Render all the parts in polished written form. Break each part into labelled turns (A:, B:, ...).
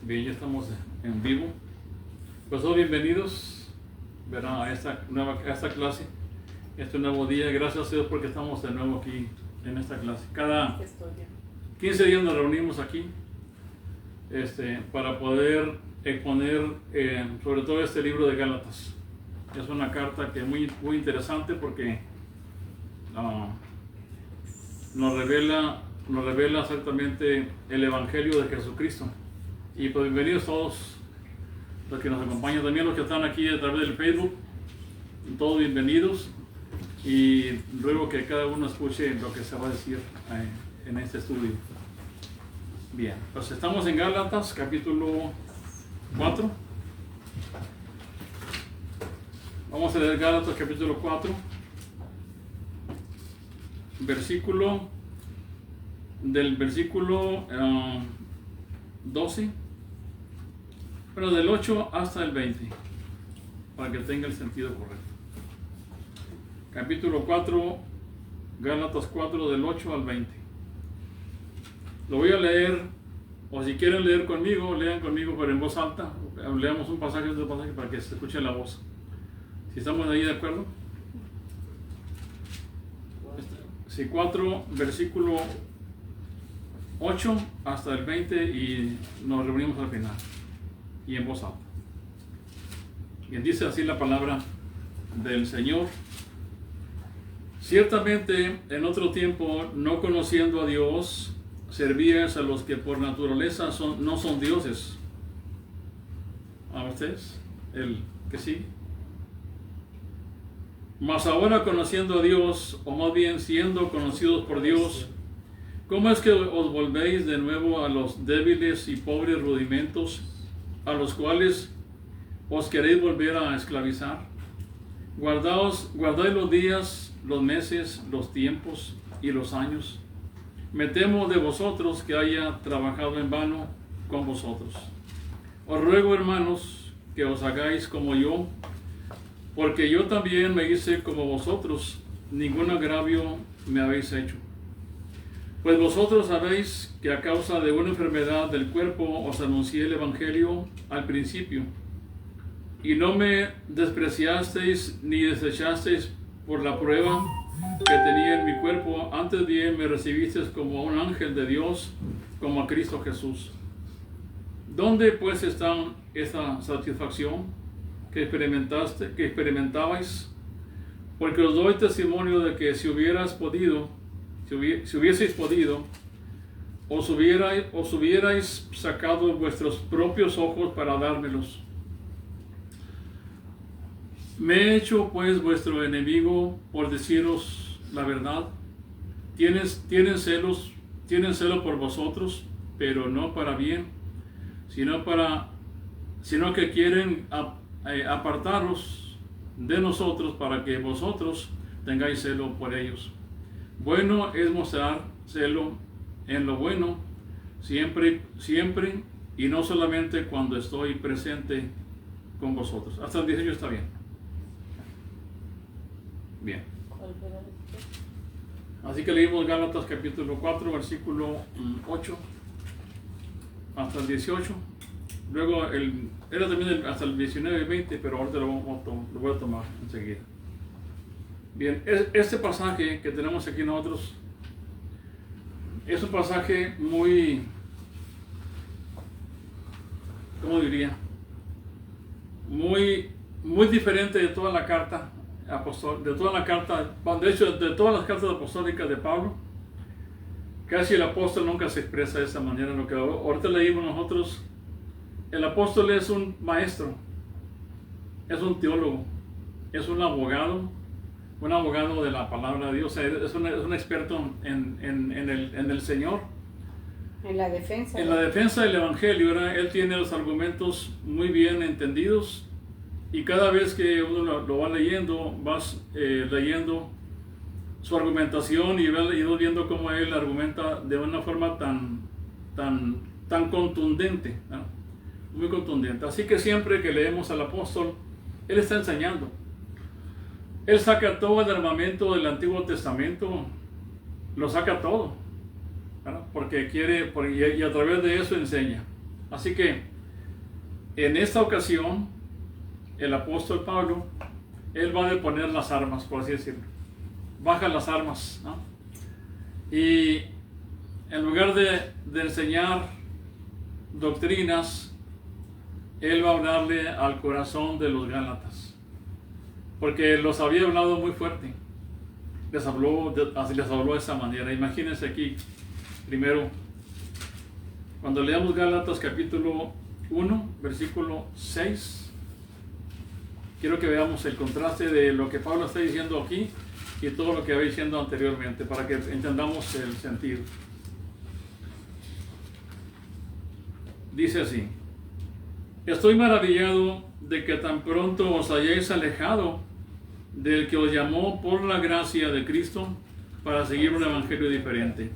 A: Bien, ya estamos en vivo. Pues todos bienvenidos, ¿verdad? a esta clase, este nuevo día. Gracias a Dios porque estamos de nuevo aquí en esta clase. Cada 15 días nos reunimos aquí para poder exponer sobre todo este libro de Gálatas. Es una carta que es muy interesante porque nos revela exactamente el Evangelio de Jesucristo. Y pues bienvenidos todos los que nos acompañan, también los que están aquí a través del Facebook, todos bienvenidos, y luego que cada uno escuche lo que se va a decir en este estudio. Bien, pues estamos en Gálatas capítulo 4. Vamos a leer Gálatas capítulo 4, del versículo 12, pero del 8 hasta el 20, para que tenga el sentido correcto. Capítulo 4, Gálatas 4, del 8 al 20. Lo voy a leer, o si quieren leer conmigo, lean conmigo, pero en voz alta. Leamos un pasaje de pasaje para que se escuche la voz. Si estamos ahí de acuerdo. Sí, 4, versículo 8 hasta el 20, y nos reunimos al final y en voz alta. Y dice así la palabra del Señor: ciertamente en otro tiempo, no conociendo a Dios, servíais a los que por naturaleza no son dioses. ¿A ustedes? El que sí. Mas ahora, conociendo a Dios, o más bien siendo conocidos por Dios, ¿cómo es que os volvéis de nuevo a los débiles y pobres rudimentos a los cuales os queréis volver a esclavizar? Guardáis los días, los meses, los tiempos y los años. Me temo de vosotros que haya trabajado en vano con vosotros. Os ruego, hermanos, que os hagáis como yo, porque yo también me hice como vosotros, ningún agravio me habéis hecho. Pues vosotros sabéis que a causa de una enfermedad del cuerpo os anuncié el Evangelio al principio, y no me despreciasteis ni desechasteis por la prueba que tenía en mi cuerpo. Antes bien me recibisteis como a un ángel de Dios, como a Cristo Jesús. ¿Dónde pues está esa satisfacción que experimentabais? Porque os doy testimonio de que si hubieseis podido, os hubierais sacado vuestros propios ojos para dármelos. Me he hecho pues vuestro enemigo por deciros la verdad. Tienen celo por vosotros, pero no para bien, sino que quieren apartaros de nosotros para que vosotros tengáis celo por ellos. Bueno es mostrar celo en lo bueno, siempre, y no solamente cuando estoy presente con vosotros. Hasta el 18 está bien. Bien. Así que leímos Gálatas capítulo 4, versículo 8 hasta el 18. Luego era también hasta el 19 y 20, pero ahorita lo voy a tomar enseguida. Bien, este pasaje que tenemos aquí nosotros es un pasaje muy, ¿cómo diría? Muy diferente de toda la carta de todas las cartas apostólicas de Pablo. Casi el apóstol nunca se expresa de esa manera. Lo que ahorita leímos nosotros, el apóstol es un maestro, es un teólogo, es un abogado de la palabra de Dios, es un experto en el Señor.
B: En la defensa
A: del Evangelio, ¿verdad? Él tiene los argumentos muy bien entendidos, y cada vez que uno lo va leyendo, vas leyendo su argumentación y vas viendo cómo él argumenta de una forma tan contundente, ¿no? Muy contundente. Así que siempre que leemos al apóstol, él está enseñando. Él saca todo el armamento del Antiguo Testamento, lo saca todo, ¿no? Porque quiere, y a través de eso enseña. Así que en esta ocasión, el apóstol Pablo, él va a deponer las armas, por así decirlo. Baja las armas, ¿no? Y en lugar de enseñar doctrinas, él va a hablarle al corazón de los Gálatas, porque los había hablado muy fuerte. Les habló de esa manera. Imagínense aquí, primero, cuando leamos Gálatas capítulo 1, versículo 6, quiero que veamos el contraste de lo que Pablo está diciendo aquí y todo lo que había diciendo anteriormente, para que entendamos el sentido. Dice así: estoy maravillado de que tan pronto os hayáis alejado del que os llamó por la gracia de Cristo para seguir un evangelio diferente.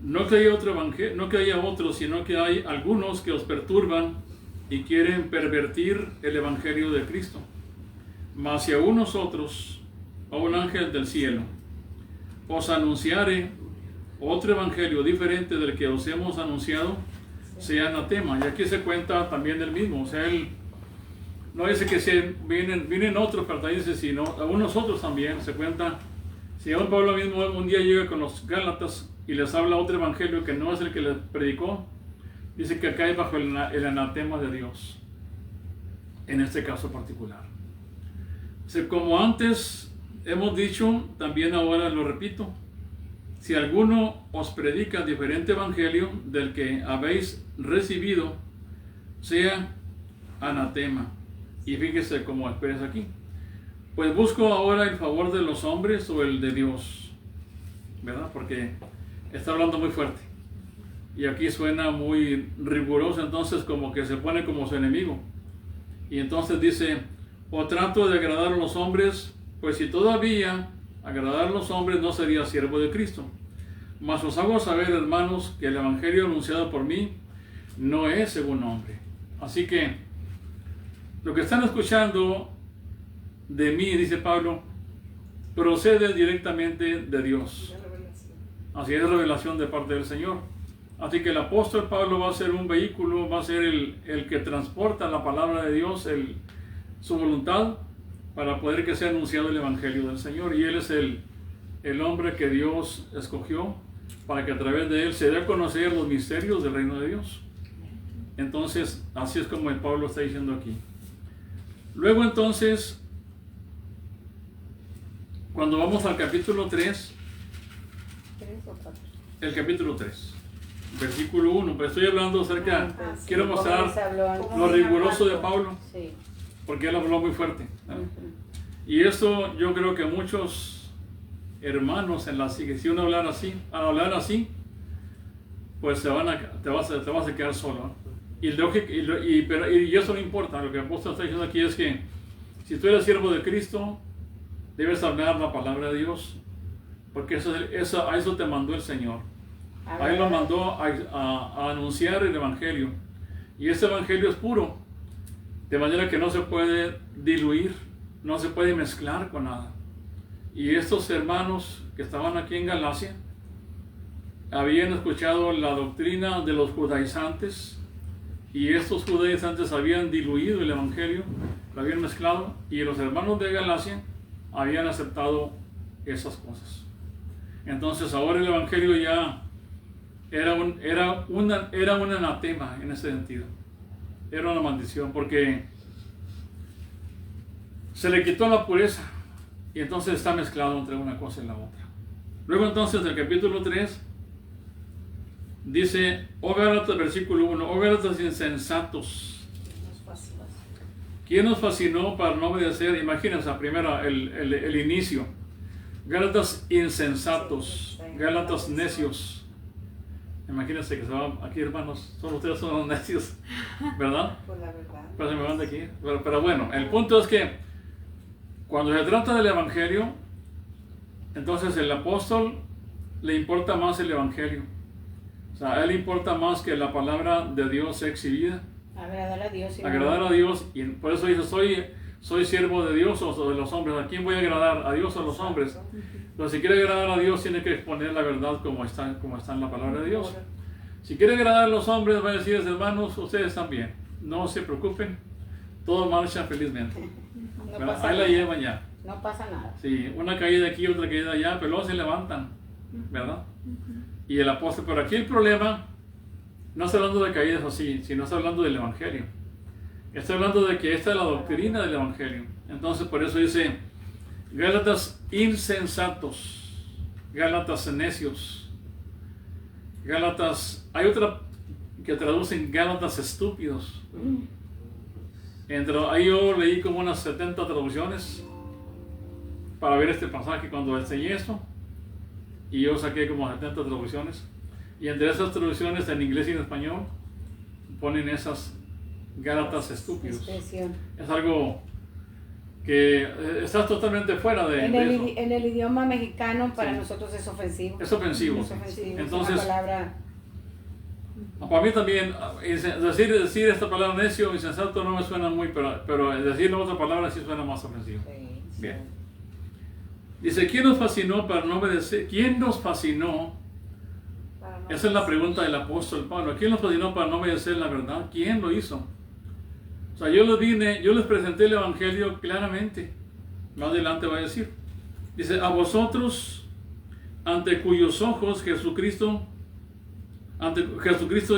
A: No que haya otro evangelio, no que haya otro, sino que hay algunos que os perturban y quieren pervertir el evangelio de Cristo. Mas si aún nosotros, a un ángel del cielo, os anunciare otro evangelio diferente del que os hemos anunciado, sea anatema. Y aquí se cuenta también del mismo. O sea, él no dice que vienen otros, pero dice, sino aún nosotros también. Se cuenta, si aún Pablo mismo un día llega con los Gálatas y les habla otro evangelio que no es el que les predicó, dice que cae bajo el anatema de Dios, en este caso particular. O sea, como antes hemos dicho, también ahora lo repito: si alguno os predica diferente evangelio del que habéis recibido, sea anatema. Y fíjese cómo expresa aquí: pues busco ahora el favor de los hombres o el de Dios, ¿verdad? Porque está hablando muy fuerte y aquí suena muy riguroso, entonces como que se pone como su enemigo. Y entonces dice: o trato de agradar a los hombres, pues si todavía agradar a los hombres no sería siervo de Cristo. Mas os hago saber, hermanos, que el evangelio anunciado por mí no es según hombre. Así que lo que están escuchando de mí, dice Pablo, procede directamente de Dios. Así es, revelación de parte del Señor. Así que el apóstol Pablo va a ser un vehículo, va a ser el que transporta la palabra de Dios, su voluntad, para poder que sea anunciado el evangelio del Señor. Y él es el hombre que Dios escogió para que a través de él se dé a conocer los misterios del reino de Dios. Entonces, así es como el Pablo está diciendo aquí. Luego entonces, cuando vamos al capítulo 3, el capítulo 3, versículo 1, pero estoy hablando acerca, quiero mostrar lo riguroso de Pablo, porque él habló muy fuerte, ¿no? Y eso yo creo que muchos hermanos en la si uno hablar así, pues te vas a quedar solo, ¿no? Y eso no importa. Lo que el apóstol está diciendo aquí es que si tú eres siervo de Cristo, debes hablar la palabra de Dios, porque a eso te mandó el Señor. A él lo mandó a anunciar el evangelio, y ese evangelio es puro, de manera que no se puede diluir, no se puede mezclar con nada. Y estos hermanos que estaban aquí en Galacia habían escuchado la doctrina de los judaizantes, y estos judaizantes habían diluido el evangelio, lo habían mezclado, y los hermanos de Galacia habían aceptado esas cosas. Entonces ahora el evangelio ya era un anatema en ese sentido. Era una maldición, porque se le quitó la pureza y entonces está mezclado entre una cosa y la otra. Luego entonces del capítulo 3 dice: oh Gálatas, versículo 1, oh Gálatas insensatos, ¿quién nos fascinó para no obedecer? Imagínense primero el inicio: Gálatas insensatos, Gálatas necios. Imagínense que se van aquí, hermanos, ustedes son los necios, ¿verdad? Por la verdad. Pero se me van de aquí. Pero bueno, el punto es que cuando se trata del evangelio, entonces el apóstol le importa más el evangelio. O sea, a él le importa más que la palabra de Dios sea exhibida.
B: Agradar a Dios.
A: Agradar a Dios, y por eso dice: soy siervo de Dios o de los hombres. ¿A quién voy a agradar? ¿A Dios o a los hombres? Pero si quiere agradar a Dios, tiene que exponer la verdad como está en la palabra de Dios. Si quiere agradar a los hombres, va a decir: hermanos, ustedes están bien. no se preocupen, todo marcha felizmente.
B: No
A: ¿Verdad?
B: pasa
A: Ahí la
B: nada.
A: llevan ya.
B: No pasa nada.
A: Sí, una caída aquí, otra caída allá, pero luego se levantan, ¿verdad? Y el apóstol, pero aquí el problema, no está hablando de caídas así, sino está hablando del Evangelio. Está hablando de que esta es la doctrina del Evangelio. Entonces por eso dice, Gálatas insensatos, Gálatas necios, Gálatas, hay otra que traducen Gálatas estúpidos. Ahí yo leí como unas 70 traducciones para ver este pasaje cuando enseñé esto, y yo saqué como 70 traducciones, y entre esas traducciones en inglés y en español ponen esas Gálatas estúpidos.
B: Expresión.
A: Es algo que está totalmente fuera de eso.
B: En el idioma mexicano para
A: Sí.
B: nosotros es ofensivo.
A: Es ofensivo.
B: Es ofensivo.
A: Entonces,
B: es una palabra.
A: para mí también, decir esta palabra necio, insensato no me suena muy, pero decir la otra palabra sí suena más ofensivo.
B: Sí, sí.
A: Bien. Dice, ¿quién nos fascinó para no obedecer? ¿Quién nos fascinó?
B: Para no-
A: Esa es la pregunta del apóstol Pablo. ¿Quién nos fascinó para no obedecer la verdad? ¿Quién lo hizo? O sea, yo les presenté el Evangelio claramente. Más adelante va a decir. Dice, a vosotros, ante cuyos ojos Jesucristo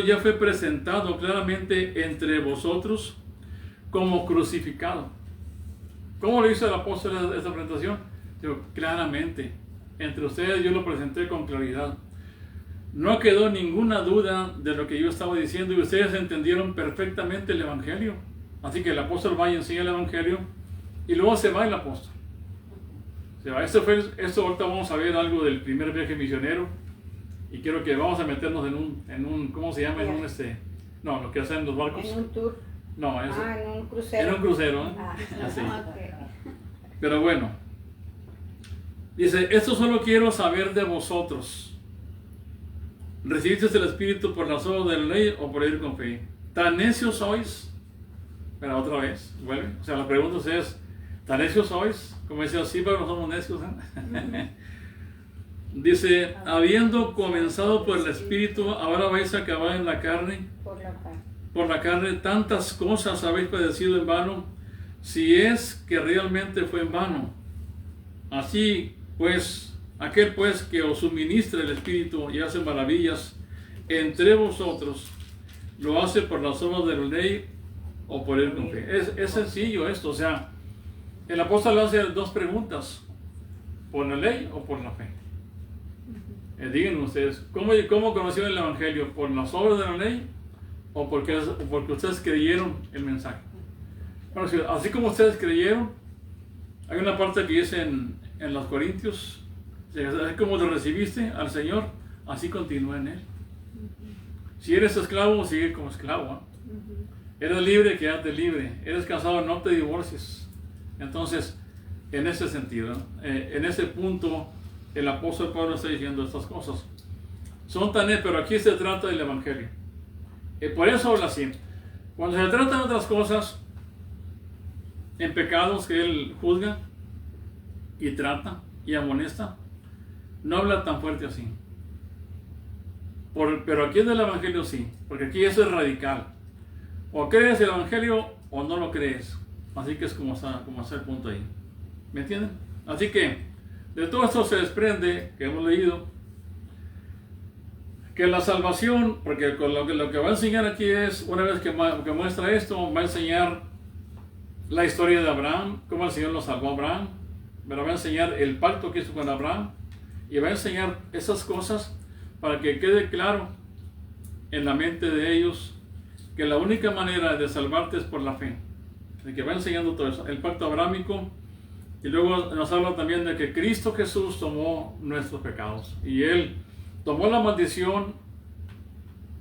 A: ya fue presentado claramente entre vosotros como crucificado. ¿Cómo lo hizo el apóstol esta presentación? Digo, claramente. Entre ustedes yo lo presenté con claridad. No quedó ninguna duda de lo que yo estaba diciendo y ustedes entendieron perfectamente el Evangelio. Así que el apóstol va y enseña el Evangelio y luego se va el apóstol. Se va. Esto ahorita vamos a ver algo del primer viaje misionero y quiero que vamos a meternos en un ¿cómo se llama? No, lo que hacen los barcos.
B: En un tour.
A: No, es
B: En un crucero.
A: en un crucero. ¿Eh?
B: Ah,
A: Así.
B: ok.
A: Pero bueno, dice, esto solo quiero saber de vosotros. ¿Recibisteis el Espíritu por las obras de la ley o por ir con fe? ¿Tan necios sois? Pero otra vez, vuelve. O sea, la pregunta es, ¿tan necios sois? Como decía, sí, pero no somos necios. ¿Eh? Dice, habiendo comenzado por el Espíritu, ahora vais a acabar en la carne. Por la carne, tantas cosas habéis padecido en vano, si es que realmente fue en vano. Así pues, aquel pues que os suministra el Espíritu y hace maravillas entre vosotros, lo hace por las obras de la ley o por él con fe. Es sencillo esto, o sea, el apóstol hace dos preguntas, ¿por la ley o por la fe? Díganme ustedes, ¿cómo conocieron el Evangelio? ¿Por las obras de la ley o porque ustedes creyeron el mensaje? Bueno, así como ustedes creyeron, hay una parte que dice en los Corintios, así como lo recibiste al Señor, así continúa en Él. Si eres esclavo, sigue como esclavo. Eres libre, quédate libre. Eres casado, no te divorcies. Entonces, en ese sentido, en ese punto, el apóstol Pablo está diciendo estas cosas. Pero aquí se trata del Evangelio. Por eso habla así. Cuando se trata de otras cosas, en pecados que él juzga y trata y amonesta, no habla tan fuerte así. Pero aquí en el Evangelio sí, porque aquí eso es radical. O crees el Evangelio o no lo crees. Así que es como está el punto ahí. ¿Me entienden? Así que de todo esto se desprende, que hemos leído, que la salvación, porque con lo que va a enseñar aquí es, una vez que muestra esto, va a enseñar la historia de Abraham, cómo el Señor lo salvó a Abraham, pero va a enseñar el pacto que hizo con Abraham, y va a enseñar esas cosas para que quede claro en la mente de ellos que la única manera de salvarte es por la fe. De que va enseñando todo eso, el pacto abrámico, y luego nos habla también de que Cristo Jesús tomó nuestros pecados, y Él tomó la maldición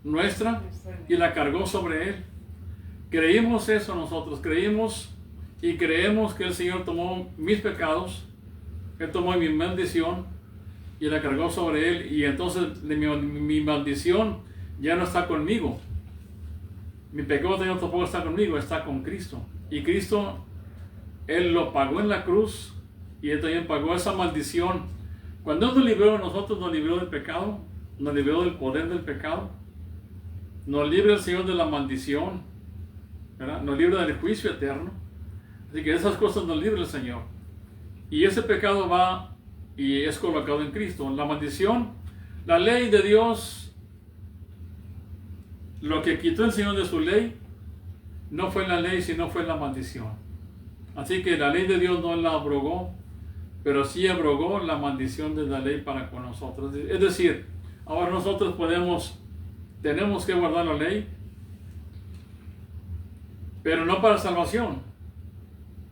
A: nuestra y la cargó sobre Él. Creímos eso nosotros, creímos y creemos que el Señor tomó mis pecados, Él tomó mi maldición y la cargó sobre Él, y entonces mi maldición ya no está conmigo. Mi pecado tampoco está conmigo, está con Cristo. Y Cristo, Él lo pagó en la cruz, y Él también pagó esa maldición. Cuando Él nos libró a nosotros, nos libró del pecado, nos libró del poder del pecado, nos libra el Señor de la maldición. ¿verdad? Nos libra del juicio eterno. Así que esas cosas nos libra el Señor. Y ese pecado va y es colocado en Cristo. La maldición, la ley de Dios, lo que quitó el Señor de su ley, no fue la ley, sino fue la maldición. Así que la ley de Dios no la abrogó, pero sí abrogó la maldición de la ley para con nosotros. Es decir, ahora nosotros tenemos que guardar la ley, pero no para salvación,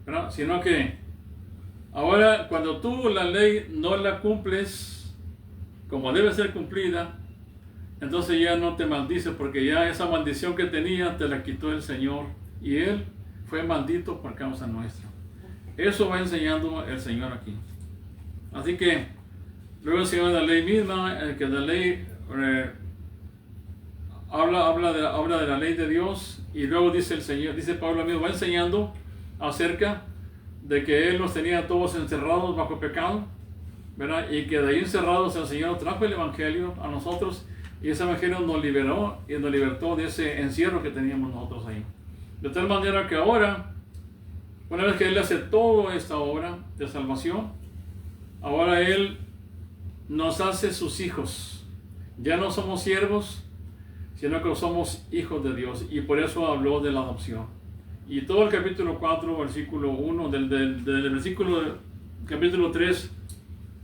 A: ¿verdad? Sino que ahora cuando tú la ley no la cumples como debe ser cumplida, entonces ya no te maldice, porque ya esa maldición que tenía te la quitó el Señor y Él fue maldito por causa nuestra. Eso va enseñando el Señor aquí. Así que luego el Señor de la ley misma, que la ley habla de la ley de Dios, y luego dice el Señor, dice Pablo mismo, va enseñando acerca de que Él nos tenía todos encerrados bajo pecado, ¿verdad? Y que de ahí encerrados el Señor trajo el Evangelio a nosotros, y ese Evangelio nos liberó y nos libertó de ese encierro que teníamos nosotros ahí. De tal manera que ahora, una vez que Él hace toda esta obra de salvación, ahora Él nos hace sus hijos. Ya no somos siervos, sino que somos hijos de Dios. Y por eso habló de la adopción. Y todo el capítulo 4, versículo 1, del versículo capítulo 3,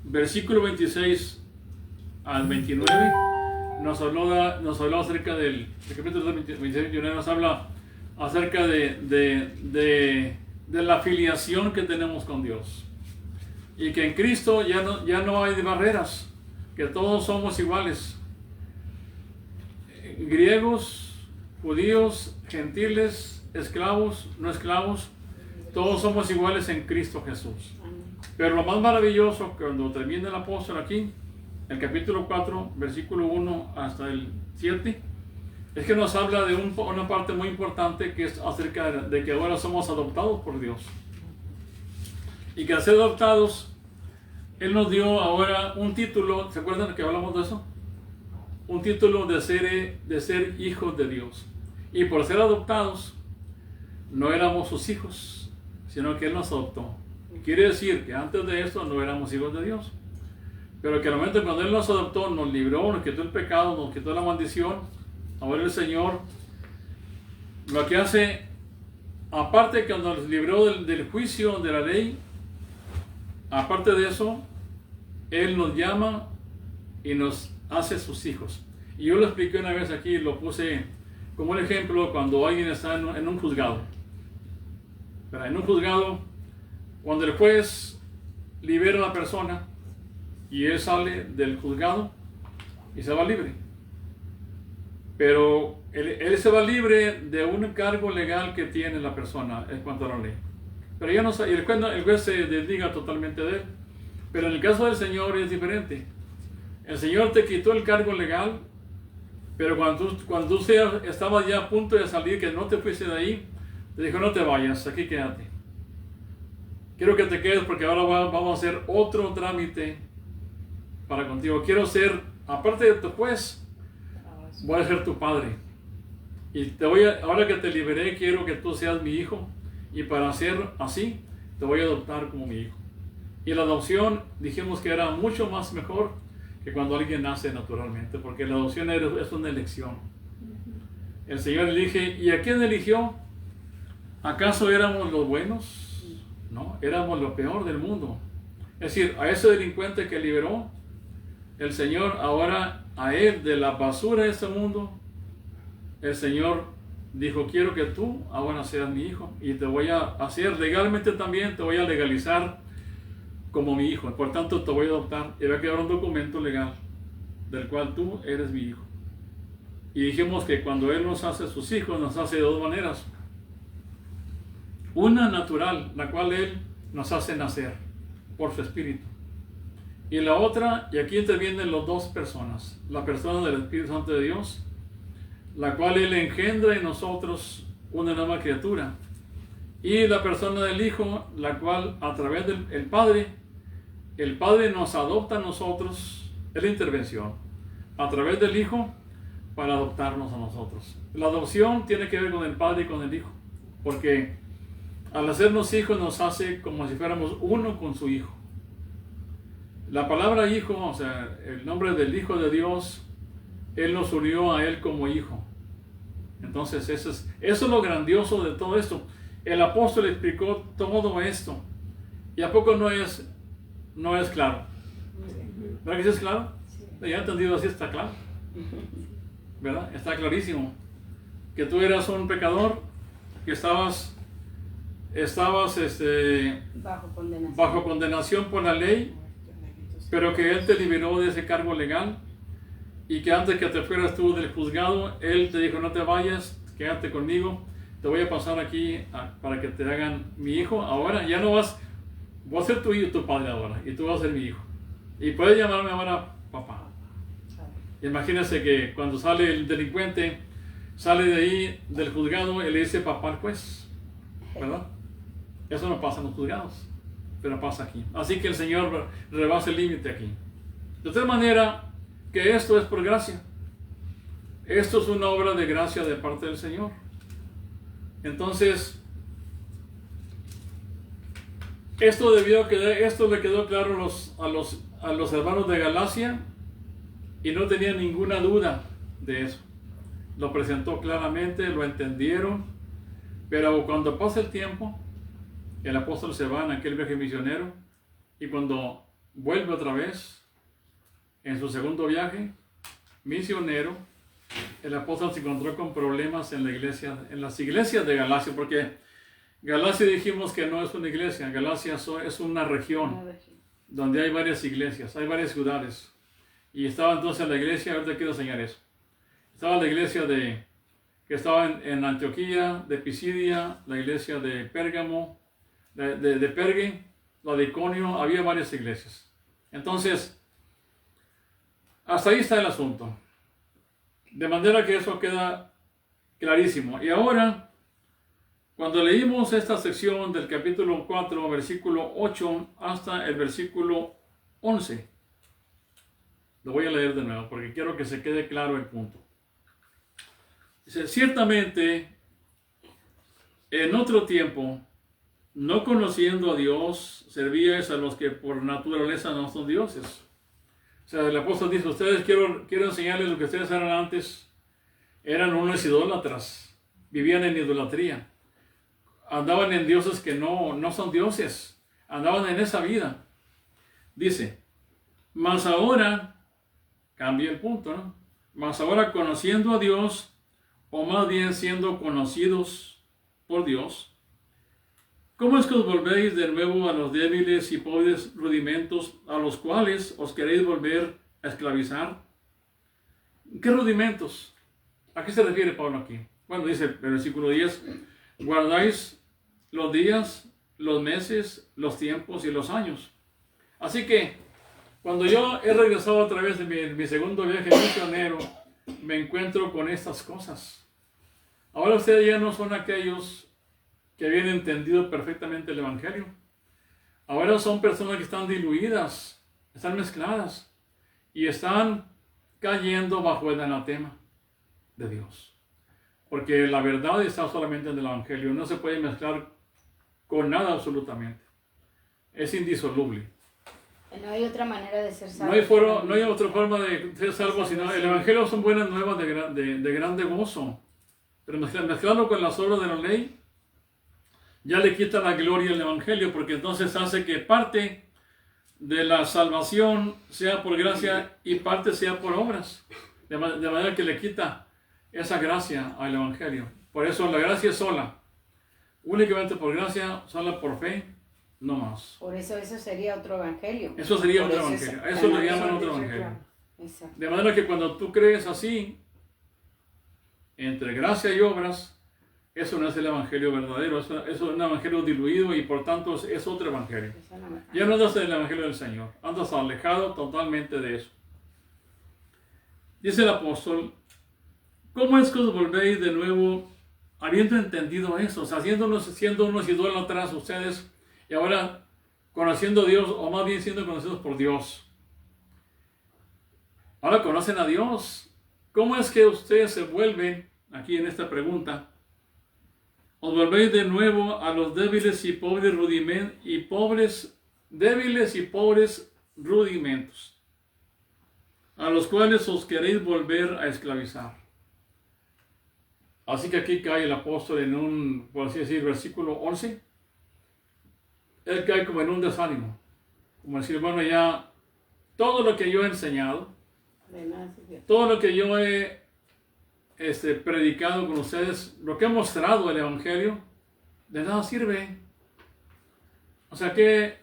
A: versículo 26 al 29, nos habló acerca del capítulo 26, 29, nos habla acerca de la filiación que tenemos con Dios. Y que en Cristo ya no hay barreras, que todos somos iguales. Griegos, judíos, gentiles, esclavos, no esclavos, todos somos iguales en Cristo Jesús. Pero lo más maravilloso, cuando termina el apóstol aquí, el capítulo 4, versículo 1 hasta el 7, es que nos habla de una parte muy importante, que es acerca de que ahora somos adoptados por Dios. Y que al ser adoptados, Él nos dio ahora un título. ¿Se acuerdan que hablamos de eso? Un título de ser hijos de Dios. Y por ser adoptados, no éramos sus hijos, sino que Él nos adoptó. Quiere decir que antes de esto no éramos hijos de Dios. Pero que al momento cuando Él nos adoptó, nos libró, nos quitó el pecado, nos quitó la maldición, ahora el Señor lo que hace, aparte que nos libró del juicio de la ley, aparte de eso, Él nos llama y nos hace sus hijos. Y yo lo expliqué una vez aquí, lo puse como un ejemplo cuando alguien está en un juzgado. Pero en un juzgado, cuando el juez libera a la persona y él sale del juzgado y se va libre. Pero él se va libre de un cargo legal que tiene la persona en cuanto a la ley. Pero ya no, el juez se desliga totalmente de él. Pero en el caso del Señor es diferente. El Señor te quitó el cargo legal, pero cuando tú estabas ya a punto de salir, que no te fuiste de ahí, te dijo: no te vayas, aquí quédate. Quiero que te quedes porque ahora vamos a hacer otro trámite para contigo. Quiero ser, aparte de tu juez, voy a ser tu padre. Y ahora que te liberé, quiero que tú seas mi hijo. Y para ser así, te voy a adoptar como mi hijo. Y la adopción, dijimos que era mucho más mejor que cuando alguien nace naturalmente, porque la adopción es una elección. El Señor elige. ¿Y a quién eligió? ¿Acaso éramos los buenos? No, éramos lo peor del mundo. Es decir, a ese delincuente que liberó, el Señor ahora, a él, de la basura de este mundo, el Señor dijo: quiero que tú ahora seas mi hijo, y te voy a hacer legalmente también, te voy a legalizar como mi hijo, por tanto te voy a adoptar, y va a quedar un documento legal del cual tú eres mi hijo. Y dijimos que cuando Él nos hace sus hijos, nos hace de dos maneras: una natural, la cual Él nos hace nacer por su espíritu, y la otra, y aquí intervienen las dos personas, la persona del Espíritu Santo de Dios, la cual Él engendra en nosotros una nueva criatura, y la persona del Hijo, la cual a través del Padre, el Padre nos adopta a nosotros, es la intervención, a través del Hijo, para adoptarnos a nosotros. La adopción tiene que ver con el Padre y con el Hijo. Porque al hacernos hijos nos hace como si fuéramos uno con su Hijo. La palabra hijo, o sea, el nombre del Hijo de Dios, Él nos unió a Él como hijo. Entonces eso es lo grandioso de todo esto. El apóstol explicó todo esto. ¿Y a poco no es claro? ¿Verdad que sí es claro? Ya entendido, así está claro. ¿Verdad? Está clarísimo. Que tú eras un pecador, que estabas bajo condenación por la ley, pero que Él te liberó de ese cargo legal, y que antes que te fueras tú del juzgado, Él te dijo: no te vayas, quédate conmigo, te voy a pasar aquí para que te hagan mi hijo. Ahora ya no voy a ser tu padre ahora, y tú vas a ser mi hijo. Y puedes llamarme ahora papá. Imagínense que cuando sale el delincuente, sale de ahí del juzgado, él le dice papá al juez, ¿verdad? Eso no pasa en los juzgados, pero pasa aquí. Así que el Señor rebasa el límite aquí. De tal manera que esto es por gracia. Esto es una obra de gracia de parte del Señor. Entonces, esto le quedó claro a los hermanos de Galacia, y no tenían ninguna duda de eso. Lo presentó claramente, lo entendieron, pero cuando pasa el tiempo, el apóstol se va en aquel viaje misionero, y cuando vuelve otra vez, en su segundo viaje misionero, el apóstol se encontró con problemas en las iglesias de Galacia, porque Galacia dijimos que no es una iglesia, Galacia es una región donde hay varias iglesias, hay varias ciudades. Y estaba entonces la iglesia, ahorita quiero enseñar eso. Estaba la iglesia que estaba en Antioquía, de Pisidia, la iglesia de Pérgamo, de Pergue, la de Iconio, había varias iglesias. Entonces, hasta ahí está el asunto. De manera que eso queda clarísimo. Y ahora, cuando leímos esta sección del capítulo 4, versículo 8, hasta el versículo 11, lo voy a leer de nuevo porque quiero que se quede claro el punto. Dice: ciertamente, en otro tiempo, no conociendo a Dios, servíais a los que por naturaleza no son dioses. O sea, el apóstol dice: ustedes quiero enseñarles lo que ustedes eran antes. Eran unos idólatras, vivían en idolatría, andaban en dioses que no son dioses, andaban en esa vida. Dice: mas ahora, cambia el punto, ¿no? Mas ahora, conociendo a Dios, o más bien siendo conocidos por Dios, ¿cómo es que os volvéis de nuevo a los débiles y pobres rudimentos a los cuales os queréis volver a esclavizar? ¿Qué rudimentos? ¿A qué se refiere Pablo aquí? Bueno, dice el versículo 10, guardáis los días, los meses, los tiempos y los años. Así que, cuando yo he regresado otra vez de mi segundo viaje misionero, me encuentro con estas cosas. Ahora ustedes ya no son aquellos que habían entendido perfectamente el Evangelio. Ahora son personas que están diluidas, están mezcladas y están cayendo bajo el anatema de Dios. Porque la verdad está solamente en el Evangelio, no se puede mezclar con nada absolutamente. Es indisoluble.
B: No hay otra manera de ser salvo.
A: No hay otra forma de ser salvo, sino el Evangelio son buenas nuevas de grande gozo. Pero mezclarlo con las obras de la ley, ya le quita la gloria al Evangelio, porque entonces hace que parte de la salvación sea por gracia y parte sea por obras. De manera que le quita esa gracia al Evangelio. Por eso la gracia es sola. Únicamente por gracia, sola por fe. No más.
B: Por eso sería otro evangelio.
A: Eso sería otro evangelio. Eso le llaman otro evangelio.
B: Exacto.
A: De manera que cuando tú crees así, entre gracia y obras, eso no es el evangelio verdadero. Eso es un evangelio diluido y por tanto es otro evangelio. Ya no andas en el evangelio del Señor. Andas alejado totalmente de eso. Dice el apóstol: ¿cómo es que os volvéis de nuevo habiendo entendido eso? O sea, siendo unos idólatras ustedes, y ahora conociendo a Dios, o más bien siendo conocidos por Dios. Ahora conocen a Dios. ¿Cómo es que ustedes se vuelven, aquí en esta pregunta, os volvéis de nuevo a los débiles y pobres rudimentos, a los cuales os queréis volver a esclavizar. Así que aquí cae el apóstol en un, por así decir, versículo 11. Él cae como en un desánimo. Como decir, bueno, ya todo lo que yo he enseñado, todo lo que yo he predicado con ustedes, lo que he mostrado el Evangelio, de nada sirve. O sea, ¿qué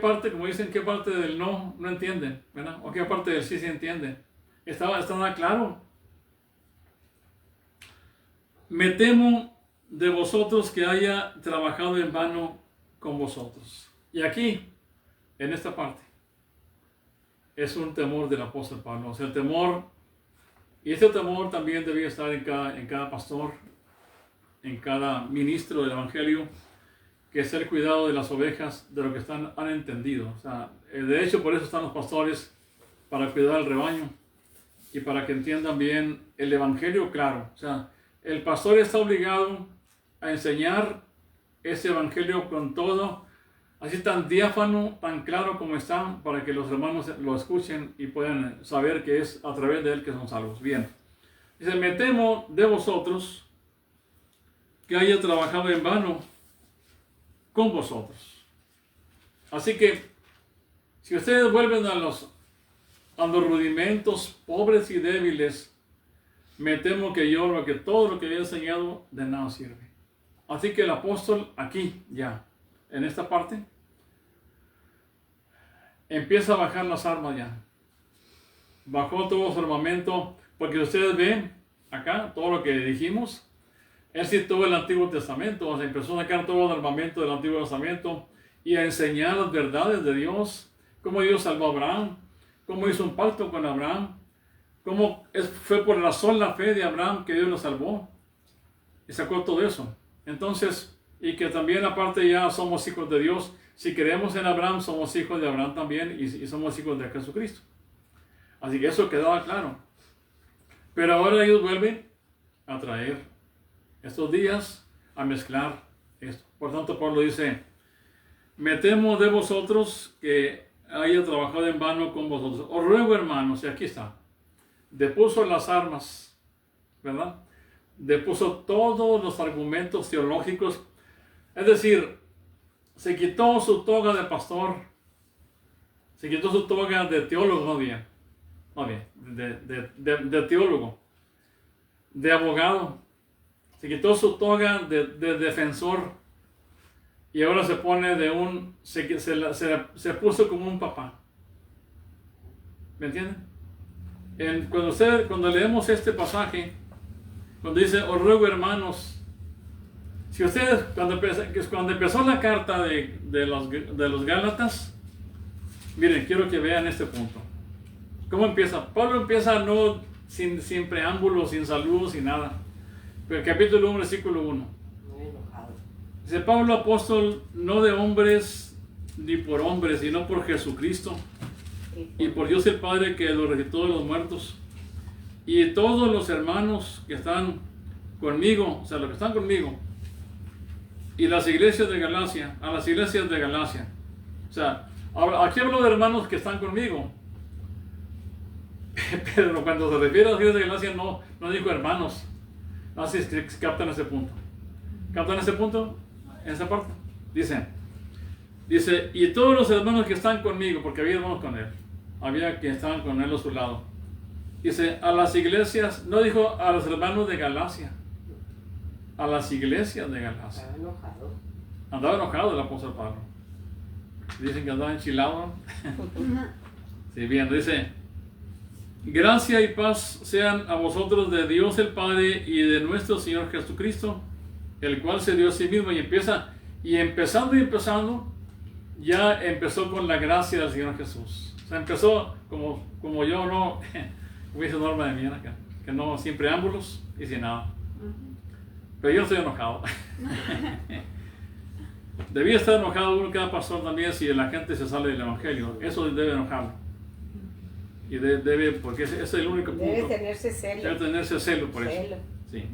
A: parte, como dicen, qué parte del no entienden, ¿verdad? O qué parte del sí se entiende? Está claro. Me temo de vosotros que haya trabajado en vano con vosotros. Y aquí, en esta parte, es un temor del apóstol Pablo. O sea, el temor, y este temor también debía estar en cada pastor, en cada ministro del Evangelio, que es el cuidado de las ovejas, de lo que han entendido. O sea, de hecho, por eso están los pastores, para cuidar al rebaño y para que entiendan bien el Evangelio claro. O sea, el pastor está obligado a enseñar ese Evangelio con todo, así tan diáfano, tan claro como está, para que los hermanos lo escuchen y puedan saber que es a través de él que son salvos. Bien. Dice, me temo de vosotros que haya trabajado en vano con vosotros. Así que, si ustedes vuelven a los rudimentos pobres y débiles, me temo que todo lo que había enseñado de nada sirve. Así que el apóstol aquí, ya, en esta parte, empieza a bajar las armas ya. Bajó todo su armamento, porque ustedes ven acá todo lo que dijimos. Él citó el Antiguo Testamento, o sea, empezó a sacar todo el armamento del Antiguo Testamento y a enseñar las verdades de Dios, cómo Dios salvó a Abraham, cómo hizo un pacto con Abraham, cómo fue por la sola fe de Abraham que Dios lo salvó. Y sacó todo eso. Entonces, y que también aparte ya somos hijos de Dios. Si creemos en Abraham, somos hijos de Abraham también y somos hijos de Jesucristo. Así que eso quedaba claro. Pero ahora ellos vuelven a traer estos días a mezclar esto. Por tanto, Pablo dice, me temo de vosotros que haya trabajado en vano con vosotros. Os ruego, hermanos, y aquí está, depuso las armas, ¿verdad? Depuso todos los argumentos teológicos, es decir, se quitó su toga de pastor, se quitó su toga de teólogo, de teólogo, de abogado, se quitó su toga de defensor y ahora se pone se puso como un papá. ¿Me entienden? Cuando leemos este pasaje, cuando dice, os ruego hermanos, si ustedes, cuando empezó la carta de los Gálatas, miren, quiero que vean este punto. ¿Cómo empieza? Pablo empieza no sin preámbulos, sin saludos, sin nada. Pero el capítulo 1, versículo 1.
B: Muy enojado.
A: Dice, Pablo apóstol, no de hombres ni por hombres, sino por Jesucristo y por Dios el Padre que lo resucitó de los muertos, y todos los hermanos que están conmigo, o sea, los que están conmigo, y las iglesias de Galacia, a las iglesias de Galacia. O sea, aquí hablo de hermanos que están conmigo, pero cuando se refiere a las iglesias de Galacia no dijo hermanos. No sé si captan ese punto. ¿Captan ese punto? En esa parte. Dice, y todos los hermanos que están conmigo, porque había hermanos con él, había que estaban con él a su lado. Dice, a las iglesias, no dijo a los hermanos de Galacia, a las iglesias de Galacia. Andaba enojado el apóstol Pablo. Dicen que andaba enchilado. Sí, bien, dice, gracia y paz sean a vosotros de Dios el Padre y de nuestro Señor Jesucristo, el cual se dio a sí mismo. Y empezando, ya empezó con la gracia del Señor Jesús. O sea, empezó como yo, no, como dice Norma de Miera, que no, sin preámbulos y sin nada. Pero yo no estoy enojado. Debía estar enojado uno, cada pastor también, si la gente se sale del Evangelio. Eso debe enojarlo. Y debe, porque ese es el único punto.
B: Debe tenerse celo.
A: Debe tenerse celo por eso. Sí.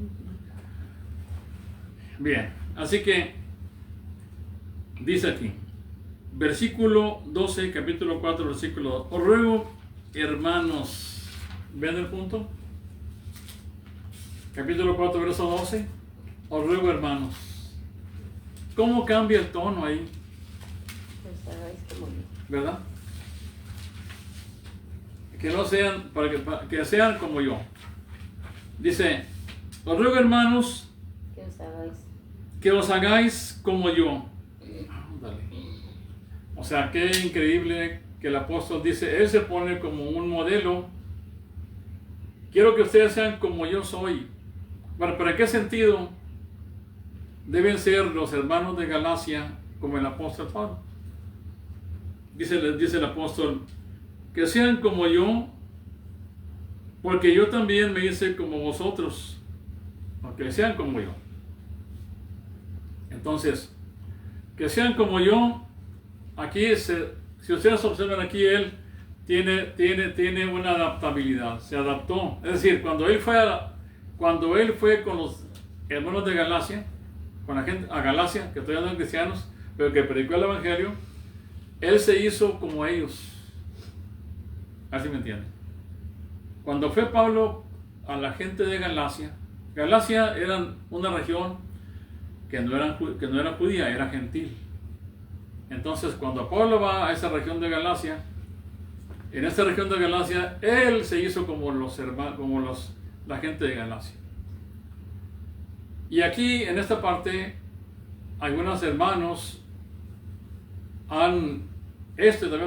A: Bien, así que dice aquí, versículo 12, capítulo 4, versículo 2. Os ruego, hermanos, ¿ven el punto? Capítulo 4, verso 12. Os ruego, hermanos. ¿Cómo cambia el tono ahí?
B: Pues hagáis como yo.
A: ¿Verdad? Que no sean, para que sean como yo. Dice, os ruego, hermanos, que os hagáis como yo. Dale. O sea, qué increíble que el apóstol dice, él se pone como un modelo. Quiero que ustedes sean como yo soy. ¿Para qué sentido deben ser los hermanos de Galacia como el apóstol Pablo? Dice el apóstol, que sean como yo, porque yo también me hice como vosotros, que sean como yo. Entonces, que sean como yo, aquí, si ustedes observan aquí, él tiene una adaptabilidad, se adaptó. Es decir, cuando él fue con los hermanos de Galacia, con la gente a Galacia, que todavía no eran cristianos, pero que predicó el evangelio, él se hizo como ellos. Así me entienden. Cuando fue Pablo a la gente de Galacia, Galacia era una región que no era judía, era gentil. Entonces, cuando Pablo va a esa región de Galacia, en esta región de Galacia, él se hizo como la gente de Galacia. Y aquí, en esta parte, algunos hermanos también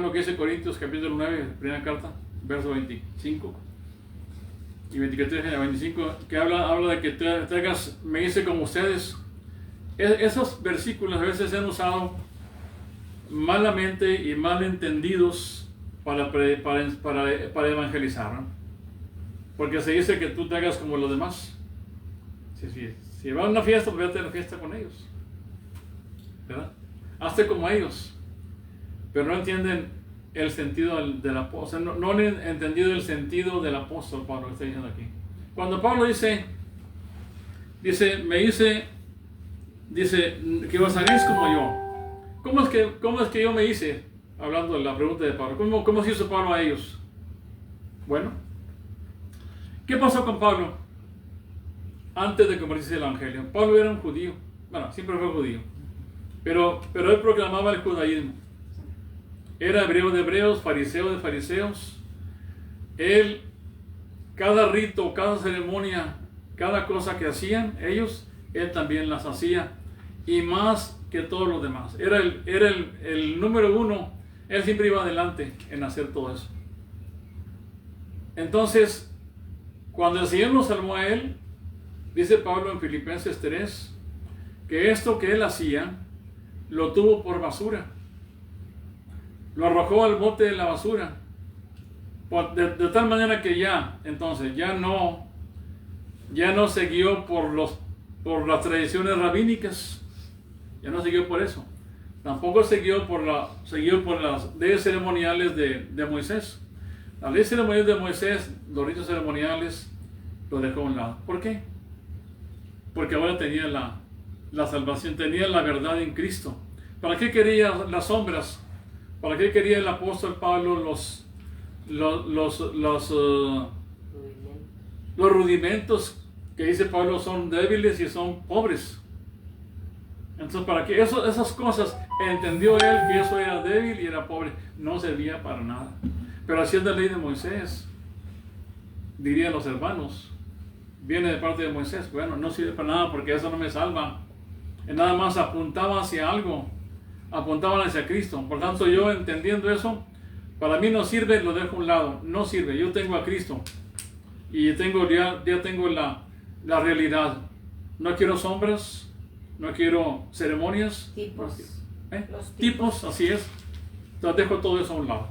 A: lo que dice Corintios capítulo 9, primera carta, verso 25 y 23 a 25, que habla de que te hagas, me hice como ustedes. Esos versículos a veces se han usado malamente y mal entendidos para evangelizar, ¿no? Porque se dice que tú te hagas como los demás. Si vas a una fiesta, pues vete a la fiesta con ellos, ¿verdad? Hazte como ellos. Pero no entienden el sentido del apóstol, no han entendido el sentido del apóstol Pablo, que está diciendo aquí. Cuando Pablo dice que os hagáis como yo. ¿Cómo es que yo me hice? Hablando de la pregunta de Pablo, ¿cómo se hizo Pablo a ellos? Bueno, ¿qué pasó con Pablo antes de convertirse al evangelio? Pablo era un judío, bueno, siempre fue judío, pero él proclamaba el judaísmo. Era hebreo de hebreos, fariseo de fariseos. Él, cada rito, cada ceremonia, cada cosa que hacían ellos, él también las hacía. Y más que todos los demás. Era el número uno. Él siempre iba adelante en hacer todo eso. Entonces, cuando el Señor lo salvó a él, dice Pablo en Filipenses 3, que esto que él hacía, lo tuvo por basura. Lo arrojó al bote de la basura. De tal manera que ya no se guió por las tradiciones rabínicas. Ya no siguió por eso. Tampoco siguió por las leyes ceremoniales de Moisés. Las leyes ceremoniales de Moisés, los ritos ceremoniales, lo dejó a un lado. ¿Por qué? Porque ahora tenía la salvación, tenía la verdad en Cristo. ¿Para qué quería las sombras? ¿Para qué quería el apóstol Pablo los rudimentos que dice Pablo son débiles y son pobres? Entonces, para que esas cosas entendió él que eso era débil y era pobre, no servía para nada. Pero así es la ley de Moisés, dirían los hermanos. Viene de parte de Moisés. Bueno, no sirve para nada porque eso no me salva. Nada más apuntaba hacia algo. Apuntaban hacia Cristo. Por tanto, yo entendiendo eso, para mí no sirve, lo dejo a un lado. No sirve. Yo tengo a Cristo. Y ya tengo la realidad. No quiero sombras. No quiero ceremonias.
B: Tipos.
A: Los tipos, así es. Entonces dejo todo eso a un lado.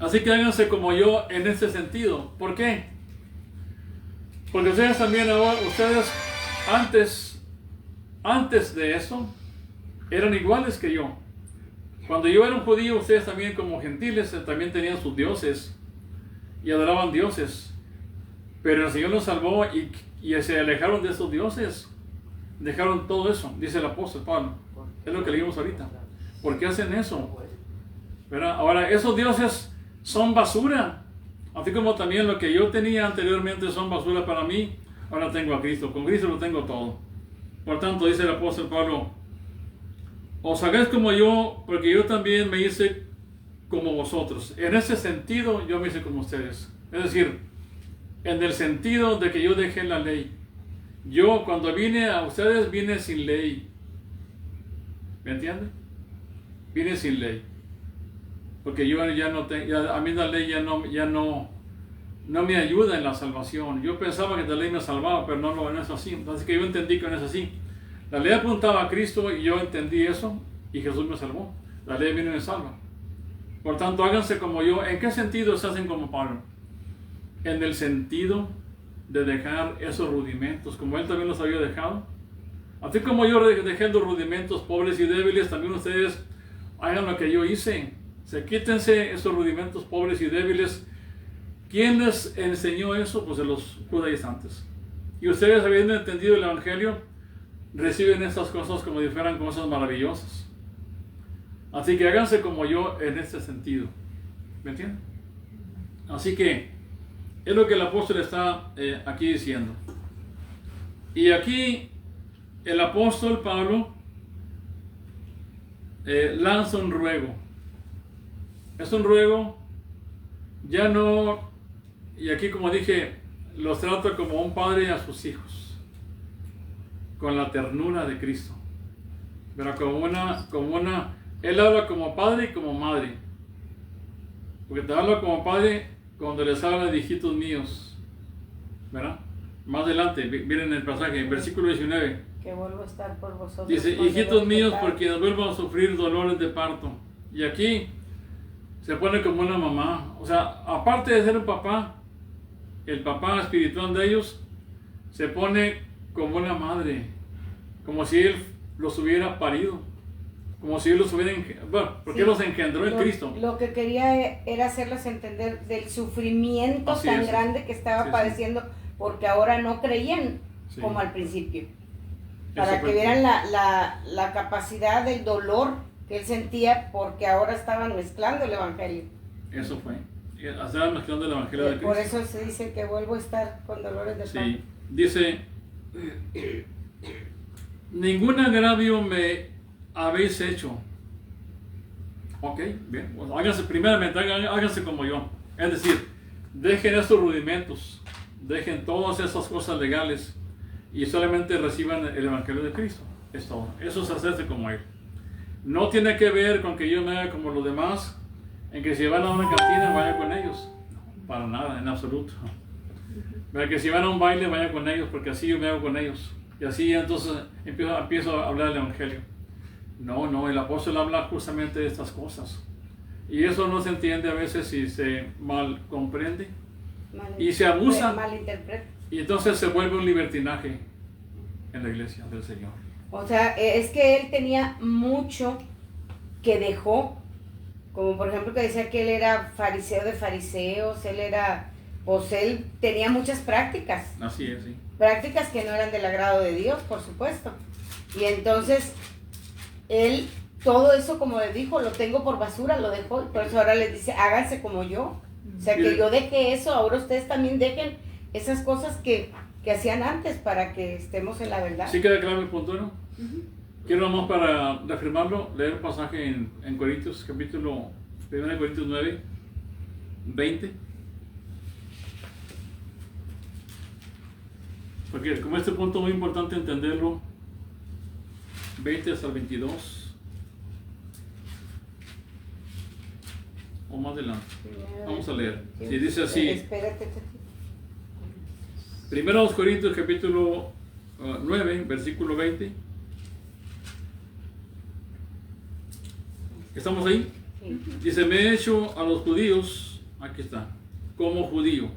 A: Así que háganse como yo en este sentido. ¿Por qué? Porque ustedes también ahora, antes de eso, eran iguales que yo. Cuando yo era un judío, ustedes también como gentiles también tenían sus dioses y adoraban dioses. Pero el Señor los salvó y se alejaron de esos dioses dejaron todo eso, dice el apóstol Pablo. Es lo que leímos ahorita. ¿Por qué hacen eso? ¿Verdad? Ahora, esos dioses son basura. Así como también lo que yo tenía anteriormente son basura para mí, ahora tengo a Cristo. Con Cristo lo tengo todo. Por tanto, dice el apóstol Pablo, os hagáis como yo, porque yo también me hice como vosotros. En ese sentido, yo me hice como ustedes. Es decir, en el sentido de que yo dejé la ley. Yo, cuando vine a ustedes, vine sin ley. ¿Me entienden? Vine sin ley. Porque yo ya no tengo, a mí la ley ya no me ayuda en la salvación. Yo pensaba que la ley me salvaba, pero no es así. Así que yo entendí que no es así. La ley apuntaba a Cristo y yo entendí eso y Jesús me salvó. La ley viene y me salva. Por tanto, háganse como yo. ¿En qué sentido se hacen como Pablo? En el sentido de dejar esos rudimentos, como él también los había dejado. Así como yo dejé los rudimentos pobres y débiles, también ustedes hagan lo que yo hice. Quítense esos rudimentos pobres y débiles. ¿Quién les enseñó eso? Pues de los judaizantes. Y ustedes, habiendo entendido el Evangelio, reciben estas cosas como si fueran cosas maravillosas. Así que háganse como yo en este sentido. ¿Me entienden? Así que es lo que el apóstol está aquí diciendo. Y aquí el apóstol Pablo lanza un ruego. Es un ruego, ya no, y aquí como dije, los trata como un padre a sus hijos, con la ternura de Cristo. Pero él habla como padre y como madre. Porque te habla como padre cuando les habla de hijitos míos. ¿Verdad? Más adelante, miren el pasaje, en versículo 19.
B: Que vuelvo a estar por vosotros.
A: Dice, hijitos míos, por quienes vuelvan a sufrir dolores de parto. Y aquí se pone como una mamá. O sea, aparte de ser un papá, el papá espiritual de ellos se pone como una madre. Como si él los hubiera parido. Como si él los hubiera... Bueno, porque él los engendró en Cristo.
B: Lo que quería era hacerlos entender del sufrimiento tan grande que estaba padeciendo, porque ahora no creían como al principio. Para que vieran la capacidad del dolor que él sentía, porque ahora estaban mezclando el Evangelio.
A: Eso fue. Estaban mezclando el Evangelio de Cristo.
B: Por eso se dice que vuelvo a estar con dolores de parto.
A: Sí. Dice, ningún agravio me habéis hecho. Ok, bien. Bueno, háganse como yo. Es decir, dejen estos rudimentos, dejen todas esas cosas legales y solamente reciban el Evangelio de Cristo. Es todo. Eso es hacerse como Él. No tiene que ver con que yo me haga como los demás, en que si van a una cantina vaya con ellos. No, para nada, en absoluto. Pero que si van a un baile vaya con ellos, porque así yo me hago con ellos. Y así entonces empiezo a hablar del Evangelio. No, el apóstol habla justamente de estas cosas. Y eso no se entiende a veces si se mal comprende. Y se abusa.
B: Malinterpreta.
A: Y entonces se vuelve un libertinaje en la iglesia del Señor.
B: O sea, es que él tenía mucho que dejó, como por ejemplo que decía que él era fariseo de fariseos, él tenía muchas prácticas.
A: Así es, sí.
B: Prácticas que no eran del agrado de Dios, por supuesto. Y entonces, él, todo eso, como les dijo, lo tengo por basura, lo dejó, y por eso ahora les dice, háganse como yo. O sea, que yo dejé eso, ahora ustedes también dejen esas cosas que hacían antes para que estemos en la verdad.
A: ¿Sí queda claro el punto, no? Quiero nomás para reafirmarlo, leer un pasaje en Corintios, capítulo 1 Corintios 9, 20. Porque como este punto es muy importante entenderlo, 20 hasta el 22, o más adelante. Vamos a leer. Si dice así,
B: Espérate.
A: 1 Corintios capítulo 9, versículo 20. ¿Estamos ahí?
B: Sí.
A: Dice, me he hecho a los judíos, aquí está, como judío,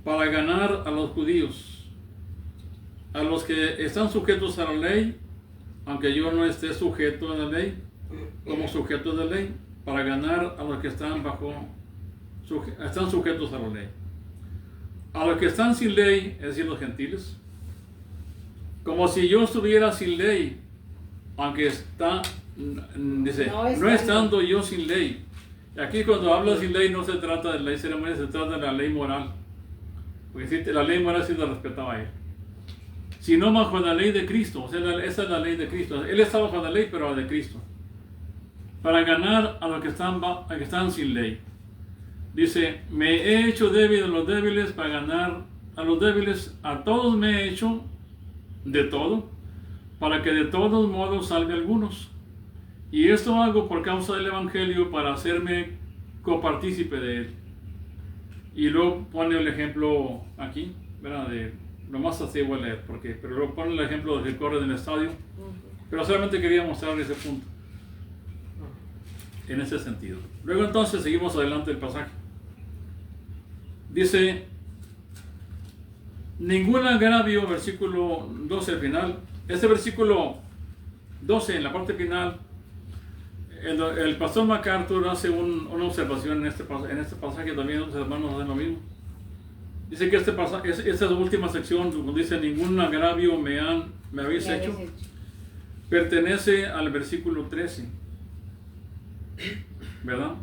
A: para ganar a los judíos, a los que están sujetos a la ley, aunque yo no esté sujeto a la ley, como sujeto de la ley, para ganar a los que están están sujetos a la ley. A los que están sin ley, es decir, los gentiles, como si yo estuviera sin ley, aunque dice, no estando yo sin ley. Aquí cuando habla sin ley no se trata de la ley ceremonial, se trata de la ley moral. Porque si la ley moral sí la respetaba a él. Sino bajo la ley de Cristo, o sea, esa es la ley de Cristo. Él está bajo la ley, pero la de Cristo. Para ganar a los que están sin ley. Dice, me he hecho débil a los débiles para ganar a los débiles. A todos me he hecho de todo, para que de todos modos salve algunos. Y esto hago por causa del Evangelio, para hacerme copartícipe de él. Y luego pone el ejemplo aquí, ¿verdad? Nomás así voy a leer, pero luego pone el ejemplo de que corre en el estadio. Pero solamente quería mostrar ese punto. En ese sentido. Luego entonces seguimos adelante el pasaje. Dice, ningún agravio, versículo 12 al final. Este versículo 12 en la parte final, el pastor MacArthur hace una observación en este pasaje, también los hermanos hacen lo mismo. Dice que esta última sección, donde dice ningún agravio me habéis hecho, pertenece al versículo 13. ¿Verdad?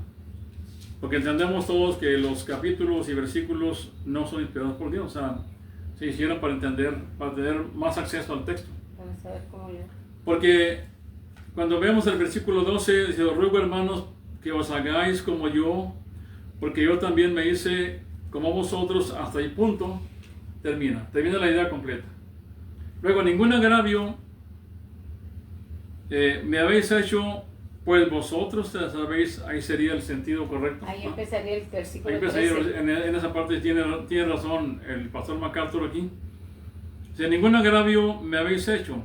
A: Porque entendemos todos que los capítulos y versículos no son inspirados por Dios, o sea, se hicieron para tener más acceso al texto.
B: Para saber cómo leer.
A: Porque cuando vemos el versículo 12, dice, os ruego hermanos que os hagáis como yo, porque yo también me hice como vosotros, hasta ahí punto, termina la idea completa. Luego, ningún agravio me habéis hecho, pues vosotros sabéis, ahí sería el sentido correcto.
B: Ahí empezaría el versículo.
A: Ahí empezaría, en esa parte tiene razón el pastor MacArthur aquí. Si ningún agravio me habéis hecho,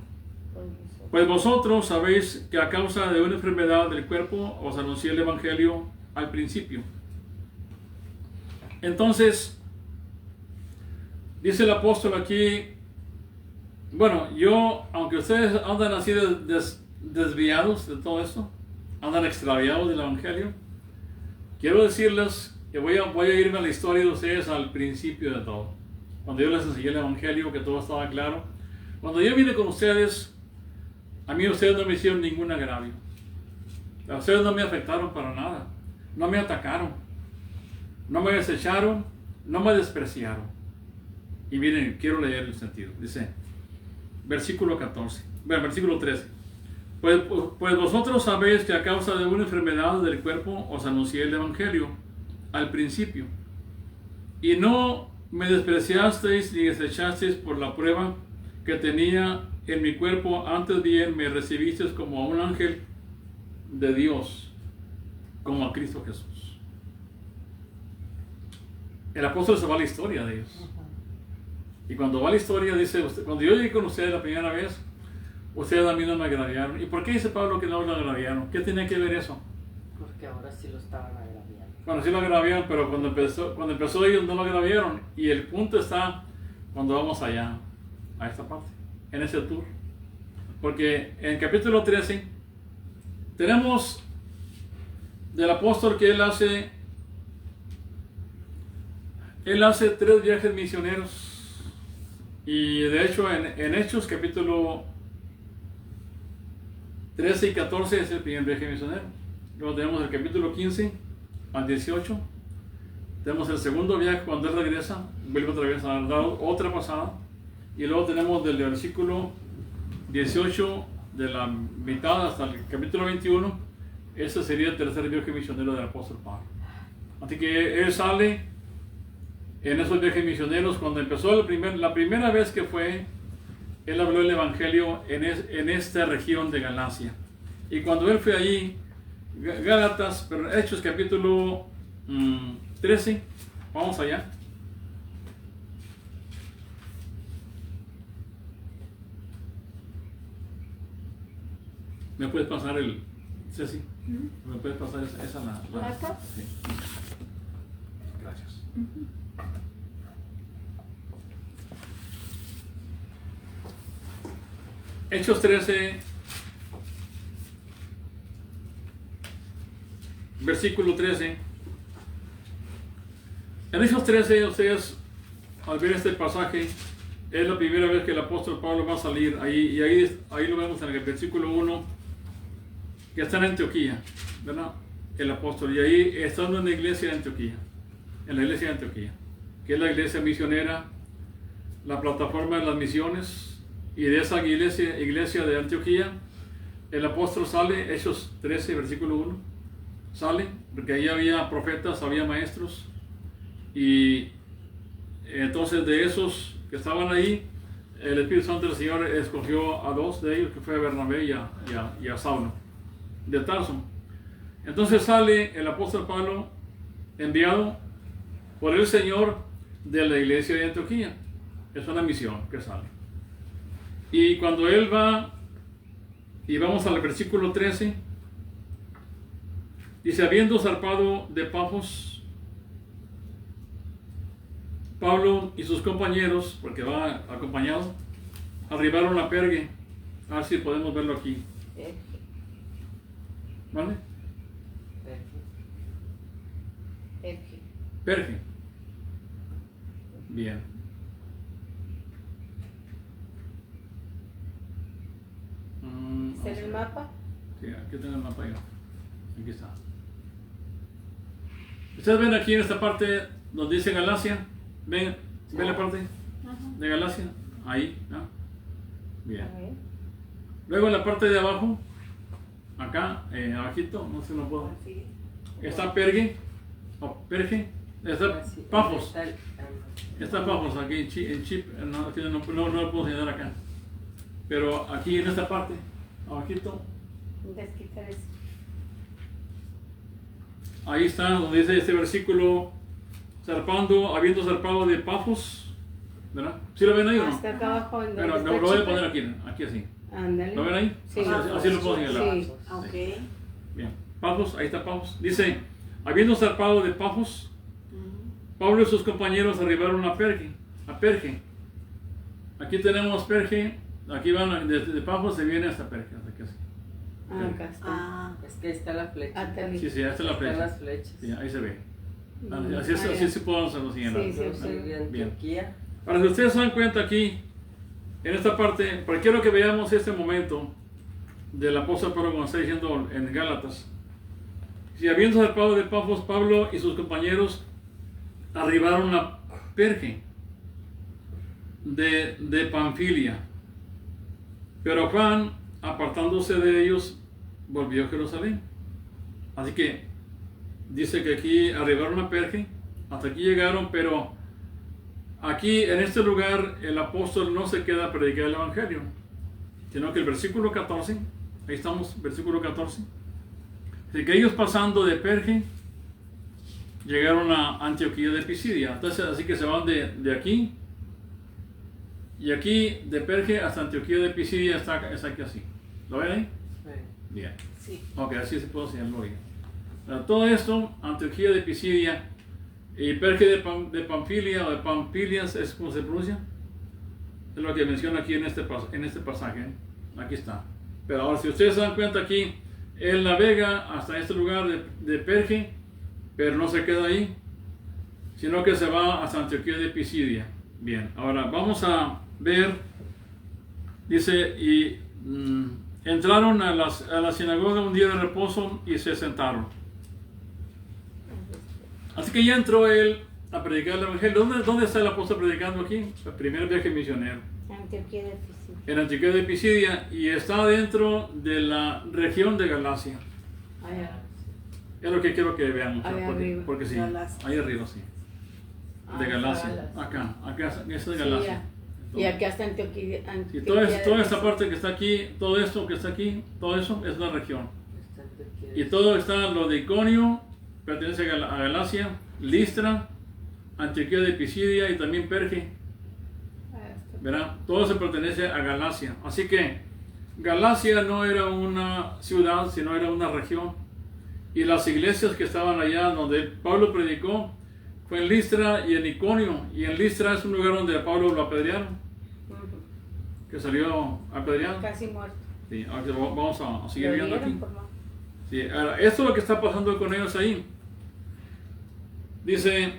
A: pues vosotros sabéis que a causa de una enfermedad del cuerpo os anuncié el Evangelio al principio. Entonces, dice el apóstol aquí, bueno, aunque ustedes andan así desviados de todo esto, andan extraviados del Evangelio, quiero decirles que voy a irme a la historia de ustedes al principio de todo. Cuando yo les enseñé el Evangelio, que todo estaba claro. Cuando yo vine con ustedes, a mí ustedes no me hicieron ningún agravio. Ustedes no me afectaron para nada. No me atacaron. No me desecharon. No me despreciaron. Y miren, quiero leer el sentido. Dice, versículo 13. Pues vosotros sabéis que a causa de una enfermedad del cuerpo os anuncié el Evangelio al principio. Y no me despreciasteis ni desechasteis por la prueba que tenía en mi cuerpo, antes bien me recibisteis como a un ángel de Dios, como a Cristo Jesús. El apóstol se va a la historia de ellos. Y cuando va a la historia dice, cuando yo llegué con ustedes la primera vez, ustedes a mí no me agraviaron. ¿Y por qué dice Pablo que no lo agraviaron? ¿Qué tenía que ver eso?
C: Porque ahora sí lo estaban agraviando.
A: Bueno, sí lo agraviaron, pero cuando empezó ellos no lo agraviaron. Y el punto está cuando vamos allá, a esta parte, en ese tour. Porque en capítulo 13 tenemos del apóstol que él hace 3 viajes misioneros. Y de hecho en Hechos capítulo 13 y 14 es el primer viaje misionero. Luego tenemos el capítulo 15 al 18. Tenemos el segundo viaje cuando él regresa, vuelve otra vez a dar otra pasada. Y luego tenemos del versículo 18 de la mitad hasta el capítulo 21. Ese sería el tercer viaje misionero del apóstol Pablo. Así que él sale en esos viajes misioneros. Cuando empezó la primera vez que fue, él habló el Evangelio en esta región de Galacia. Y cuando él fue allí, Gálatas, pero Hechos capítulo 13, vamos allá. ¿Me puedes pasar el Ceci? ¿Me puedes pasar esa la sí. Gracias. Hechos 13, versículo 13. En Hechos 13, ustedes, al ver este pasaje, es la primera vez que el apóstol Pablo va a salir. Ahí lo vemos en el versículo 1, que está en Antioquía, ¿verdad? El apóstol. Y ahí estando en la iglesia de Antioquía, en la iglesia de Antioquía, que es la iglesia misionera, la plataforma de las misiones, y de esa iglesia de Antioquía, el apóstol sale, Hechos 13, versículo 1, sale, porque ahí había profetas, había maestros, y entonces de esos que estaban ahí, el Espíritu Santo del Señor escogió a 2 de ellos, que fue a Bernabé y a Saulo, de Tarso. Entonces sale el apóstol Pablo, enviado por el Señor de la iglesia de Antioquía. Es una misión que sale. Y cuando él va, y vamos al versículo 13, dice, habiendo zarpado de Pafos, Pablo y sus compañeros, porque va acompañado, arribaron a Perge. A ver si podemos verlo aquí. ¿Vale? Perge. Bien.
B: ¿Está en el mapa?
A: Sí, aquí tengo el mapa yo. Aquí está. Ustedes ven aquí en esta parte donde dice Galacia. ¿Ven la parte de Galacia? Ahí, ¿no? Bien. Luego en la parte de abajo, acá, abajito, no sé si no puedo. Está Perge, o Perge, está Pafos. Está Pafos aquí en Chip, no lo puedo señalar acá. Pero aquí en esta parte, abajito, ahí está donde dice este versículo, habiendo zarpado de Pafos, ¿verdad? ¿Sí lo ven ahí o no?
B: Hasta acá abajo.
A: Pero no, lo voy a poner aquí así.
B: Ándale.
A: ¿Lo ven ahí?
B: Sí.
A: Así lo puedo señalar.
B: Sí.
D: Ok.
A: Bien. Pafos, ahí está Pafos. Dice, habiendo zarpado de Pafos, Pablo y sus compañeros arribaron a Perge. Aquí tenemos Perge, aquí van desde Pafos se viene hasta Perge, hasta aquí así.
B: Acá está.
D: Ah,
C: Es que ahí está la flecha.
B: Atalí.
A: Sí, ahí está la
C: Están
A: flecha.
C: las flechas.
A: Sí, ahí se ve.
B: Mm,
A: Así sí podemos señalar.
B: Sí, sí, sí.
C: De Antioquía.
A: Para que ustedes se dan cuenta aquí, en esta parte, porque quiero que veamos este momento del apóstol Pablo cuando está diciendo en Gálatas. Si habiendo zarpado de Pafos, Pablo y sus compañeros arribaron a Perge de Panfilia. Pero Juan, apartándose de ellos, volvió a Jerusalén. Así que dice que aquí arribaron a Perge, hasta aquí llegaron, pero aquí en este lugar el apóstol no se queda a predicar el evangelio, sino que el versículo 14, ahí estamos, versículo 14, de que ellos pasando de Perge llegaron a Antioquía de Pisidia. Entonces así que se van de aquí, y aquí de Perge hasta Antioquía de Pisidia está aquí así. ¿Lo ven ahí?
C: Sí.
A: Bien.
D: Sí.
A: Ok, así se puede señalarlo bien. Todo esto, Antioquía de Pisidia y Perge de Panfilia o de Pampilias, es como se pronuncia. Es lo que menciona aquí en este pasaje. Aquí está. Pero ahora, si ustedes se dan cuenta aquí, él navega hasta este lugar de Perge, pero no se queda ahí, sino que se va hasta Antioquía de Pisidia. Bien, ahora vamos a ver, dice, y entraron a la sinagoga un día de reposo y se sentaron. Así que ya entró él a predicar el evangelio. ¿Dónde está el apóstol predicando aquí? El primer viaje misionero.
B: Antioquía de Pisidia.
A: En Antioquía de Pisidia, y está dentro de la región de Galacia.
B: Allá.
A: Es lo que quiero que veamos.
B: Ahí arriba.
A: Porque sí,
D: Galacia.
A: ahí arriba sí. De Galacia. Acá esa es Galacia.
B: Y aquí hasta Antioquía.
A: Y toda esta parte que está aquí, todo esto que está aquí, todo eso es la región.
C: Está Antioquía.
A: Y todo está, lo de Iconio, pertenece a Galacia, Listra, Antioquía de Pisidia y también Perge. ¿Verdad? Todo se pertenece a Galacia. Así que Galacia no era una ciudad, sino era una región. Y las iglesias que estaban allá donde Pablo predicó fue en Listra y en Iconio. Y en Listra es un lugar donde a Pablo lo apedrearon, que salió apedreado.
B: Casi muerto.
A: Sí, ahora vamos a seguir
B: Lo
A: viendo
B: dieron
A: aquí.
B: por mal.
A: Sí, ahora, esto es lo que está pasando con ellos ahí. Dice,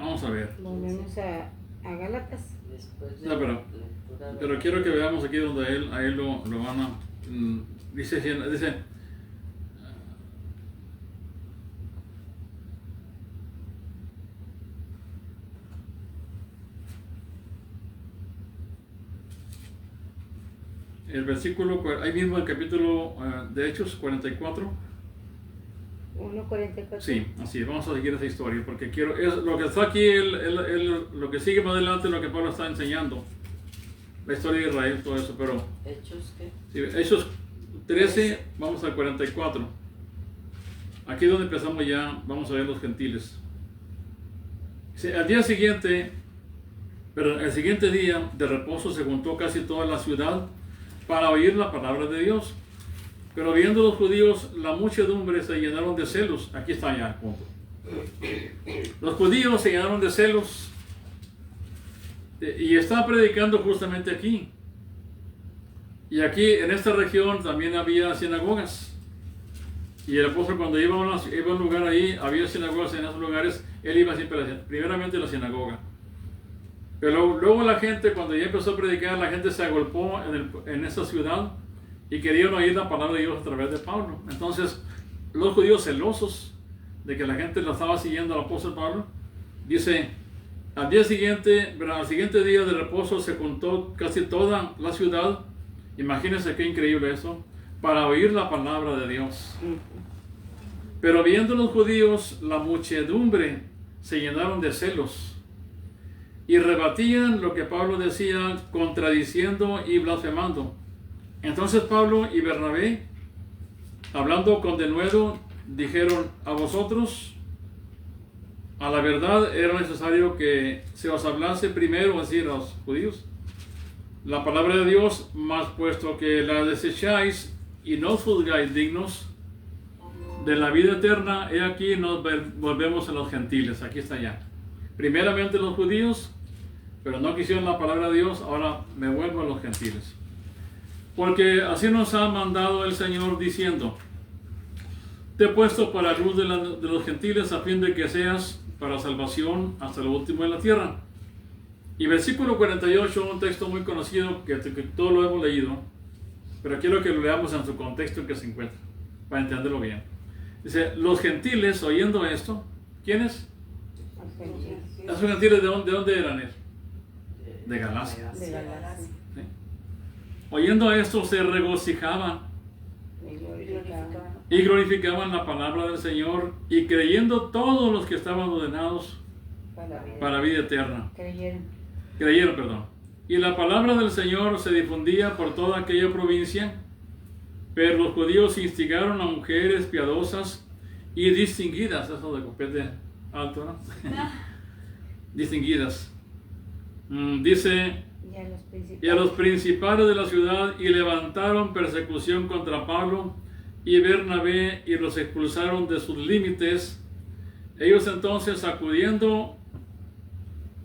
A: Vamos a ver.
B: Volvemos a Gálatas.
C: Después de
A: No, pero-
C: lectura de-
A: Pero quiero que veamos aquí donde a él lo van a... dice, el versículo, ahí mismo en el capítulo de Hechos 44.
B: 1:44.
A: Sí, así, vamos a seguir esa historia, porque quiero, es lo que está aquí, lo que sigue más adelante es lo que Pablo está enseñando, la historia de Israel, todo eso, pero
C: Hechos, ¿qué?
A: sí, Hechos 13, vamos al 44, aquí es donde empezamos ya, vamos a ver los gentiles. Sí, al día siguiente, pero el siguiente día de reposo se juntó casi toda la ciudad para oír la palabra de Dios. Pero viendo los judíos, la muchedumbre se llenaron de celos. Aquí está ya el punto. Los judíos se llenaron de celos. Y está predicando justamente aquí. Y aquí en esta región también había sinagogas. Y el apóstol cuando iba a un lugar ahí, había sinagogas en esos lugares, él iba siempre primeramente a la sinagoga. Pero luego la gente, cuando ya empezó a predicar, la gente se agolpó en esa ciudad y querían oír la palabra de Dios a través de Pablo. Entonces, los judíos celosos de que la gente la estaba siguiendo al apóstol Pablo, dice, al siguiente día de reposo se juntó casi toda la ciudad, imagínense qué increíble eso, para oír la palabra de Dios. Pero viendo los judíos, la muchedumbre se llenaron de celos y rebatían lo que Pablo decía, contradiciendo y blasfemando. Entonces Pablo y Bernabé, hablando con denuedo, dijeron: a vosotros, a la verdad era necesario que se os hablase primero, es decir, a los judíos, la palabra de Dios, mas puesto que la desecháis y no os juzgáis dignos de la vida eterna, he aquí nos volvemos a los gentiles. Aquí está ya. Primeramente los judíos, pero no quisieron la palabra de Dios, ahora me vuelvo a los gentiles. Porque así nos ha mandado el Señor diciendo: te he puesto para luz de los gentiles a fin de que seas para salvación hasta lo último de la tierra. Y versículo 48, un texto muy conocido que todos lo hemos leído, pero quiero que lo leamos en su contexto en que se encuentra, para entenderlo bien. Dice: los gentiles, oyendo esto, ¿quiénes? Los gentiles, ¿de dónde eran? De Galacia.
B: De Galacia.
A: ¿Sí? Oyendo esto se regocijaban y glorificaban la palabra del Señor, y creyendo todos los que estaban ordenados para vida eterna. Creyeron, perdón. Y la palabra del Señor se difundía por toda aquella provincia, pero los judíos instigaron a mujeres piadosas y distinguidas, eso de copete alto, ¿no? Distinguidas. Dice: y a los principales de la ciudad, y levantaron persecución contra Pablo y Bernabé, y los expulsaron de sus límites. Ellos entonces, sacudiendo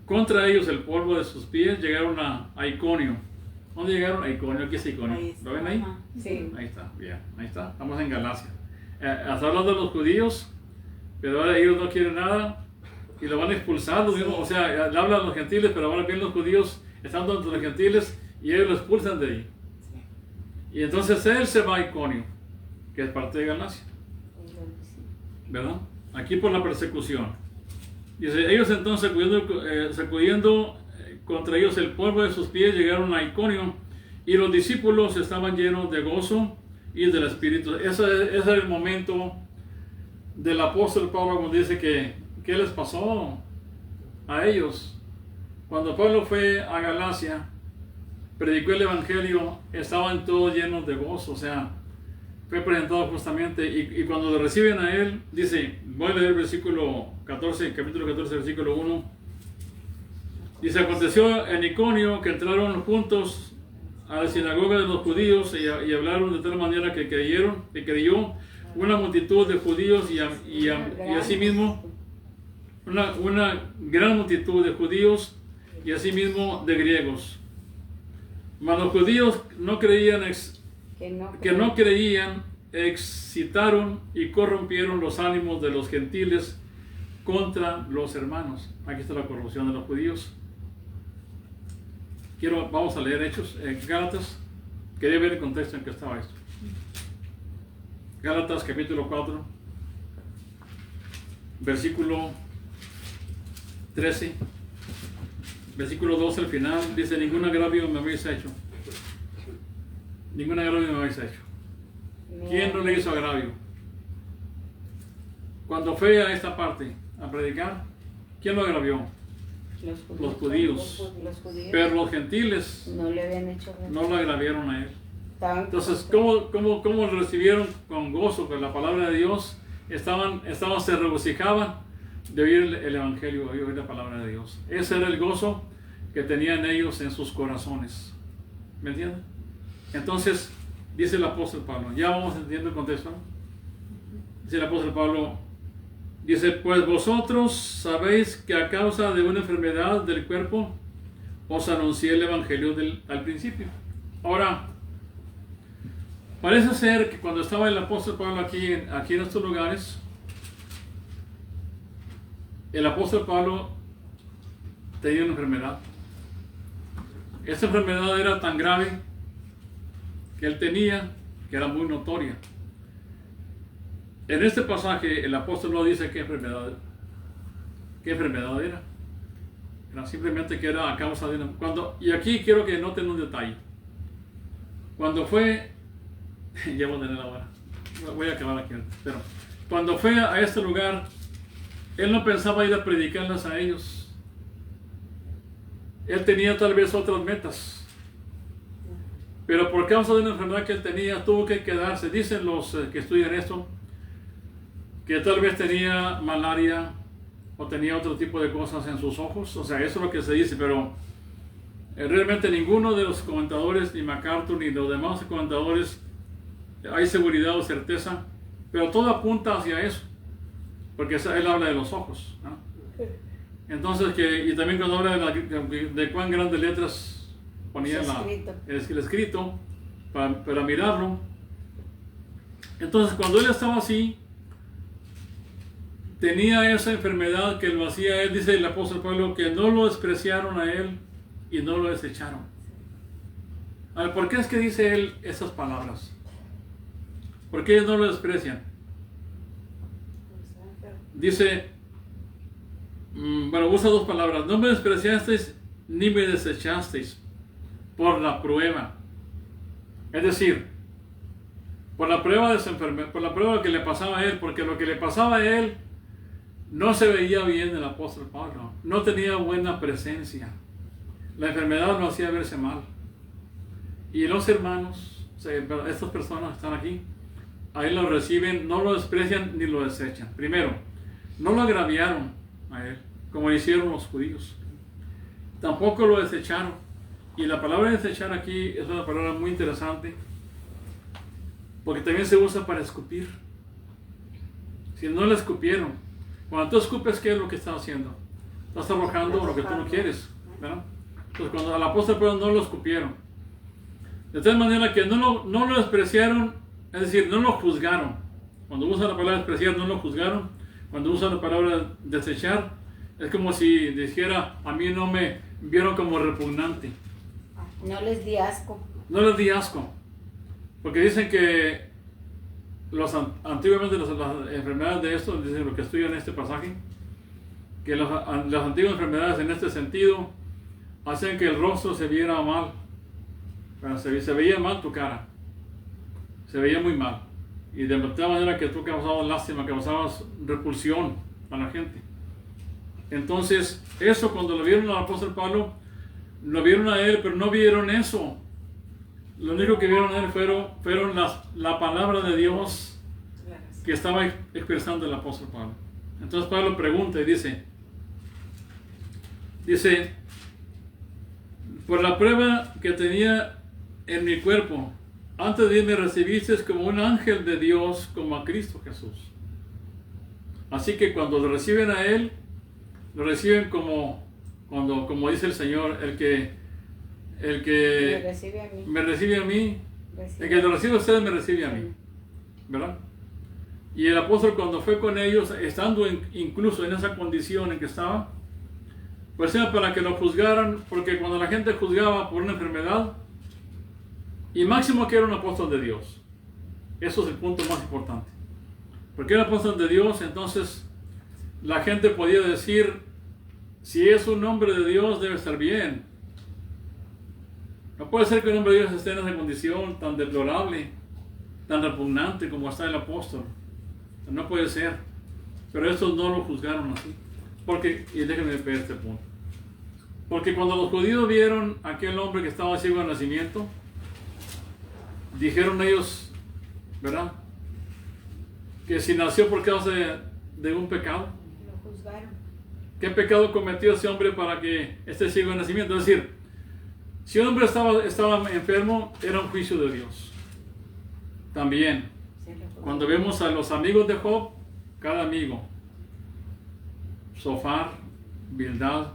A: contra ellos el polvo de sus pies, llegaron a Iconio. ¿Dónde llegaron? A Iconio. Aquí es Iconio. ¿Lo ven ahí?
B: Sí.
A: Ahí está, bien, ahí está. Estamos en Galacia. Está hablando de los judíos, pero ahora ellos no quieren nada y lo van a expulsar. O sea, le hablan a los gentiles, pero ahora bien los judíos estando entre los gentiles y ellos lo expulsan de ahí. Y entonces él se va a Iconio, que es parte de Galacia, ¿verdad? Aquí por la persecución. Dice: ellos entonces, sacudiendo contra ellos el polvo de sus pies, llegaron a Iconio, y los discípulos estaban llenos de gozo y del Espíritu. Ese es el momento del apóstol Pablo, cuando dice que ¿qué les pasó a ellos? Cuando Pablo fue a Galacia, predicó el Evangelio, estaban todos llenos de gozo, o sea, fue presentado justamente, y cuando lo reciben a él, dice, voy a leer versículo 14, capítulo 14, versículo 1, dice: aconteció en Iconio que entraron juntos a la sinagoga de los judíos y hablaron de tal manera que creyó una multitud de judíos y asimismo una gran multitud de judíos y asimismo de griegos. Mas los judíos que no creían excitaron y corrompieron los ánimos de los gentiles, contra los hermanos. Aquí está la corrupción de los judíos. Vamos a leer Hechos, Gálatas. Quería ver el contexto en que estaba esto. Gálatas capítulo 4, versículo 13, versículo 12 al final, dice: ningún agravio me habéis hecho. Ningún agravio me habéis hecho. ¿Quién no le hizo agravio? Cuando fue a esta parte a predicar, ¿quién lo agravió? Los judíos. Pero los gentiles
B: no le habían hecho nada.
A: No lo agraviaron a él. Entonces,
B: Entonces,
A: ¿cómo lo recibieron con gozo? Con la palabra de Dios, se regocijaban de oír el Evangelio, de oír la palabra de Dios. Ese era el gozo que tenían ellos en sus corazones. ¿Me entienden? Entonces, dice el apóstol Pablo, ya vamos entendiendo el contexto, ¿no? Dice el apóstol Pablo, dice: pues vosotros sabéis que a causa de una enfermedad del cuerpo os anuncié el Evangelio al principio. Ahora, parece ser que cuando estaba el apóstol Pablo aquí en estos lugares, el apóstol Pablo tenía una enfermedad. Esta enfermedad era tan grave que él tenía, que era muy notoria. En este pasaje el apóstol no dice qué enfermedad era. Era simplemente que era a causa de una... Y aquí quiero que noten un detalle. Cuando fue... ya voy a tener la hora. Voy a acabar aquí. Pero cuando fue a este lugar, él no pensaba ir a predicarlas a ellos. Él tenía tal vez otras metas. Pero por causa de una enfermedad que él tenía, tuvo que quedarse. Dicen los que estudian esto, que tal vez tenía malaria o tenía otro tipo de cosas en sus ojos. O sea, eso es lo que se dice, pero realmente ninguno de los comentadores, ni MacArthur, ni los demás comentadores, hay seguridad o certeza, pero todo apunta hacia eso, porque él habla de los ojos, ¿no? Entonces, y también cuando habla de cuán grandes letras ponía el escrito para mirarlo. Entonces, cuando él estaba así, tenía esa enfermedad que lo hacía él, dice el apóstol Pablo, que no lo despreciaron a él y no lo desecharon. A ver, ¿por qué es que dice él esas palabras? ¿Por qué ellos no lo desprecian? Dice, usa dos palabras: no me despreciasteis ni me desechasteis por la prueba. Es decir, por la prueba de su enfermedad, por la prueba que le pasaba a él, porque lo que le pasaba a él no se veía bien el apóstol Pablo, no tenía buena presencia, la enfermedad lo hacía verse mal. Y los hermanos, o sea, estas personas que están aquí, ahí lo reciben, no lo desprecian ni lo desechan. Primero, no lo agraviaron a él, como hicieron los judíos. Tampoco lo desecharon. Y la palabra desechar aquí es una palabra muy interesante, porque también se usa para escupir. Si no le escupieron, cuando tú escupes, ¿qué es lo que estás haciendo? Estás arrojando lo que tú no quieres, ¿verdad? Entonces, cuando al apóstol Pedro no lo escupieron, de tal manera que no lo despreciaron, es decir, no lo juzgaron. Cuando usa la palabra despreciar, no lo juzgaron. Cuando usa la palabra desechar, es como si dijera: a mí no me vieron como repugnante.
B: No les di asco.
A: No les di asco. Porque dicen que antiguamente las enfermedades de esto, dicen lo que estudian en este pasaje, que las antiguas enfermedades en este sentido hacen que el rostro se viera mal. Bueno, se veía mal tu cara. Se veía muy mal. Y de tal manera que tú causabas lástima, causabas repulsión a la gente. Entonces, eso cuando lo vieron al apóstol Pablo, lo vieron a él, pero no vieron eso. Lo único que vieron a él fueron la palabra de Dios que estaba expresando el apóstol Pablo. Entonces Pablo pregunta y dice, por la prueba que tenía en mi cuerpo, antes de me recibiste como un ángel de Dios, como a Cristo Jesús. Así que cuando lo reciben a él, lo reciben como dice el Señor, el que me recibe a mí, el que lo recibe a ustedes me recibe a mí, ¿verdad? Y el apóstol cuando fue con ellos, estando incluso en esa condición en que estaba, pues era para que lo juzgaran, porque cuando la gente juzgaba por una enfermedad, y máximo que era un apóstol de Dios. Eso es el punto más importante. Porque era apóstol de Dios, entonces la gente podía decir, si es un hombre de Dios debe estar bien. No puede ser que un hombre de Dios esté en esa condición tan deplorable, tan repugnante como está el apóstol. No puede ser. Pero estos no lo juzgaron así. Porque, y déjenme ver este punto. Porque cuando los judíos vieron a aquel hombre que estaba ciego de nacimiento, dijeron ellos, ¿verdad? Que si nació por causa de un pecado.
B: Lo juzgaron.
A: ¿Qué pecado cometió ese hombre para que esté ciego de nacimiento? Es decir, si un hombre estaba enfermo, era un juicio de Dios. También, cuando vemos a los amigos de Job, cada amigo, Zofar, Bildad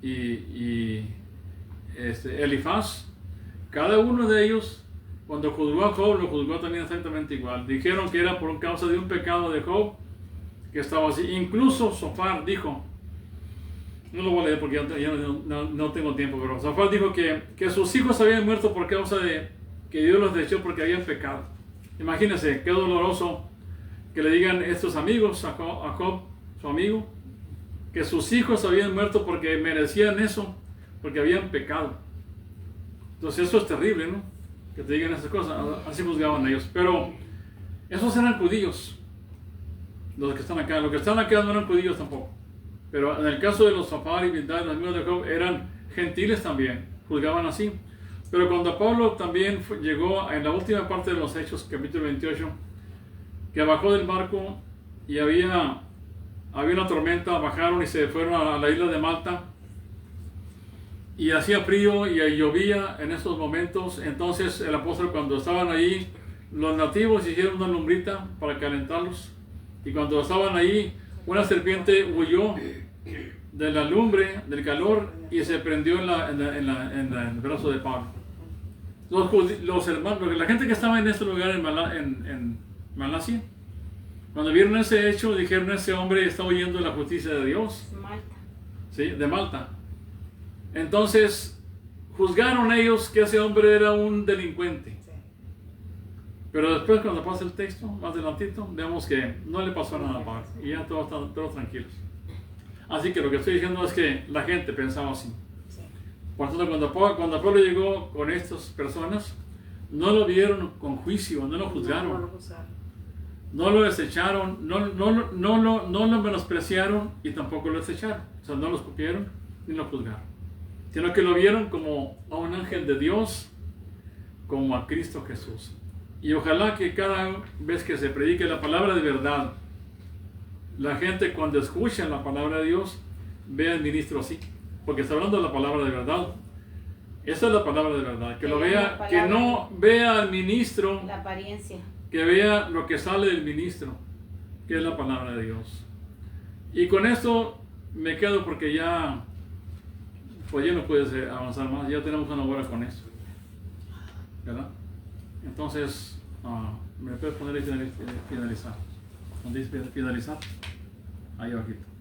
A: y Elifaz, cada uno de ellos, cuando juzgó a Job, lo juzgó también exactamente igual. Dijeron que era por causa de un pecado de Job que estaba así. Incluso Zofar dijo, no lo voy a leer porque ya no tengo tiempo, pero Zofar dijo que sus hijos habían muerto por causa de que Dios los desechó porque habían pecado. Imagínense qué doloroso que le digan estos amigos a Job, su amigo, que sus hijos habían muerto porque merecían eso, porque habían pecado. Entonces eso es terrible, ¿no? Que te digan esas cosas, así juzgaban ellos. Pero esos eran judíos, los que están acá. Los que están acá no eran judíos tampoco. Pero en el caso de los Zofar y Bildad, los amigos de Job, eran gentiles también, juzgaban así. Pero cuando Pablo también llegó en la última parte de los Hechos, capítulo 28, que bajó del barco y había una tormenta, bajaron y se fueron a la isla de Malta, y hacía frío y llovía en esos momentos. Entonces el apóstol, cuando estaban ahí, los nativos hicieron una lumbrita para calentarlos, y cuando estaban ahí, una serpiente huyó de la lumbre, del calor, y se prendió en el brazo de Pablo. Los hermanos, la gente que estaba en este lugar en Malasia, cuando vieron ese hecho, dijeron, ese hombre está huyendo de la justicia de Dios.
B: Malta.
A: Sí, de Malta. Entonces, juzgaron ellos que ese hombre era un delincuente. Pero después, cuando pasa el texto, más adelantito, vemos que no le pasó nada a Pablo. Y ya todos están tranquilos. Así que lo que estoy diciendo es que la gente pensaba así. Por eso, cuando Pablo llegó con estas personas, no lo vieron con juicio, no lo juzgaron. No lo desecharon, no lo menospreciaron y tampoco lo desecharon. O sea, no lo escupieron ni lo juzgaron. Sino que lo vieron como a un ángel de Dios, como a Cristo Jesús. Y ojalá que cada vez que se predique la palabra de verdad, la gente cuando escucha la palabra de Dios, vea al ministro así. Porque está hablando de la palabra de verdad. Esa es la palabra de verdad. Que lo vea, que no vea al ministro,
B: la apariencia,
A: que vea lo que sale del ministro, que es la palabra de Dios. Y con esto me quedo porque ya, pues ya no puedes avanzar más. Ya tenemos una hora con esto, ¿verdad? Entonces, me puedes poner ahí finalizar. ¿Dónde dice finalizar? Ahí abajito.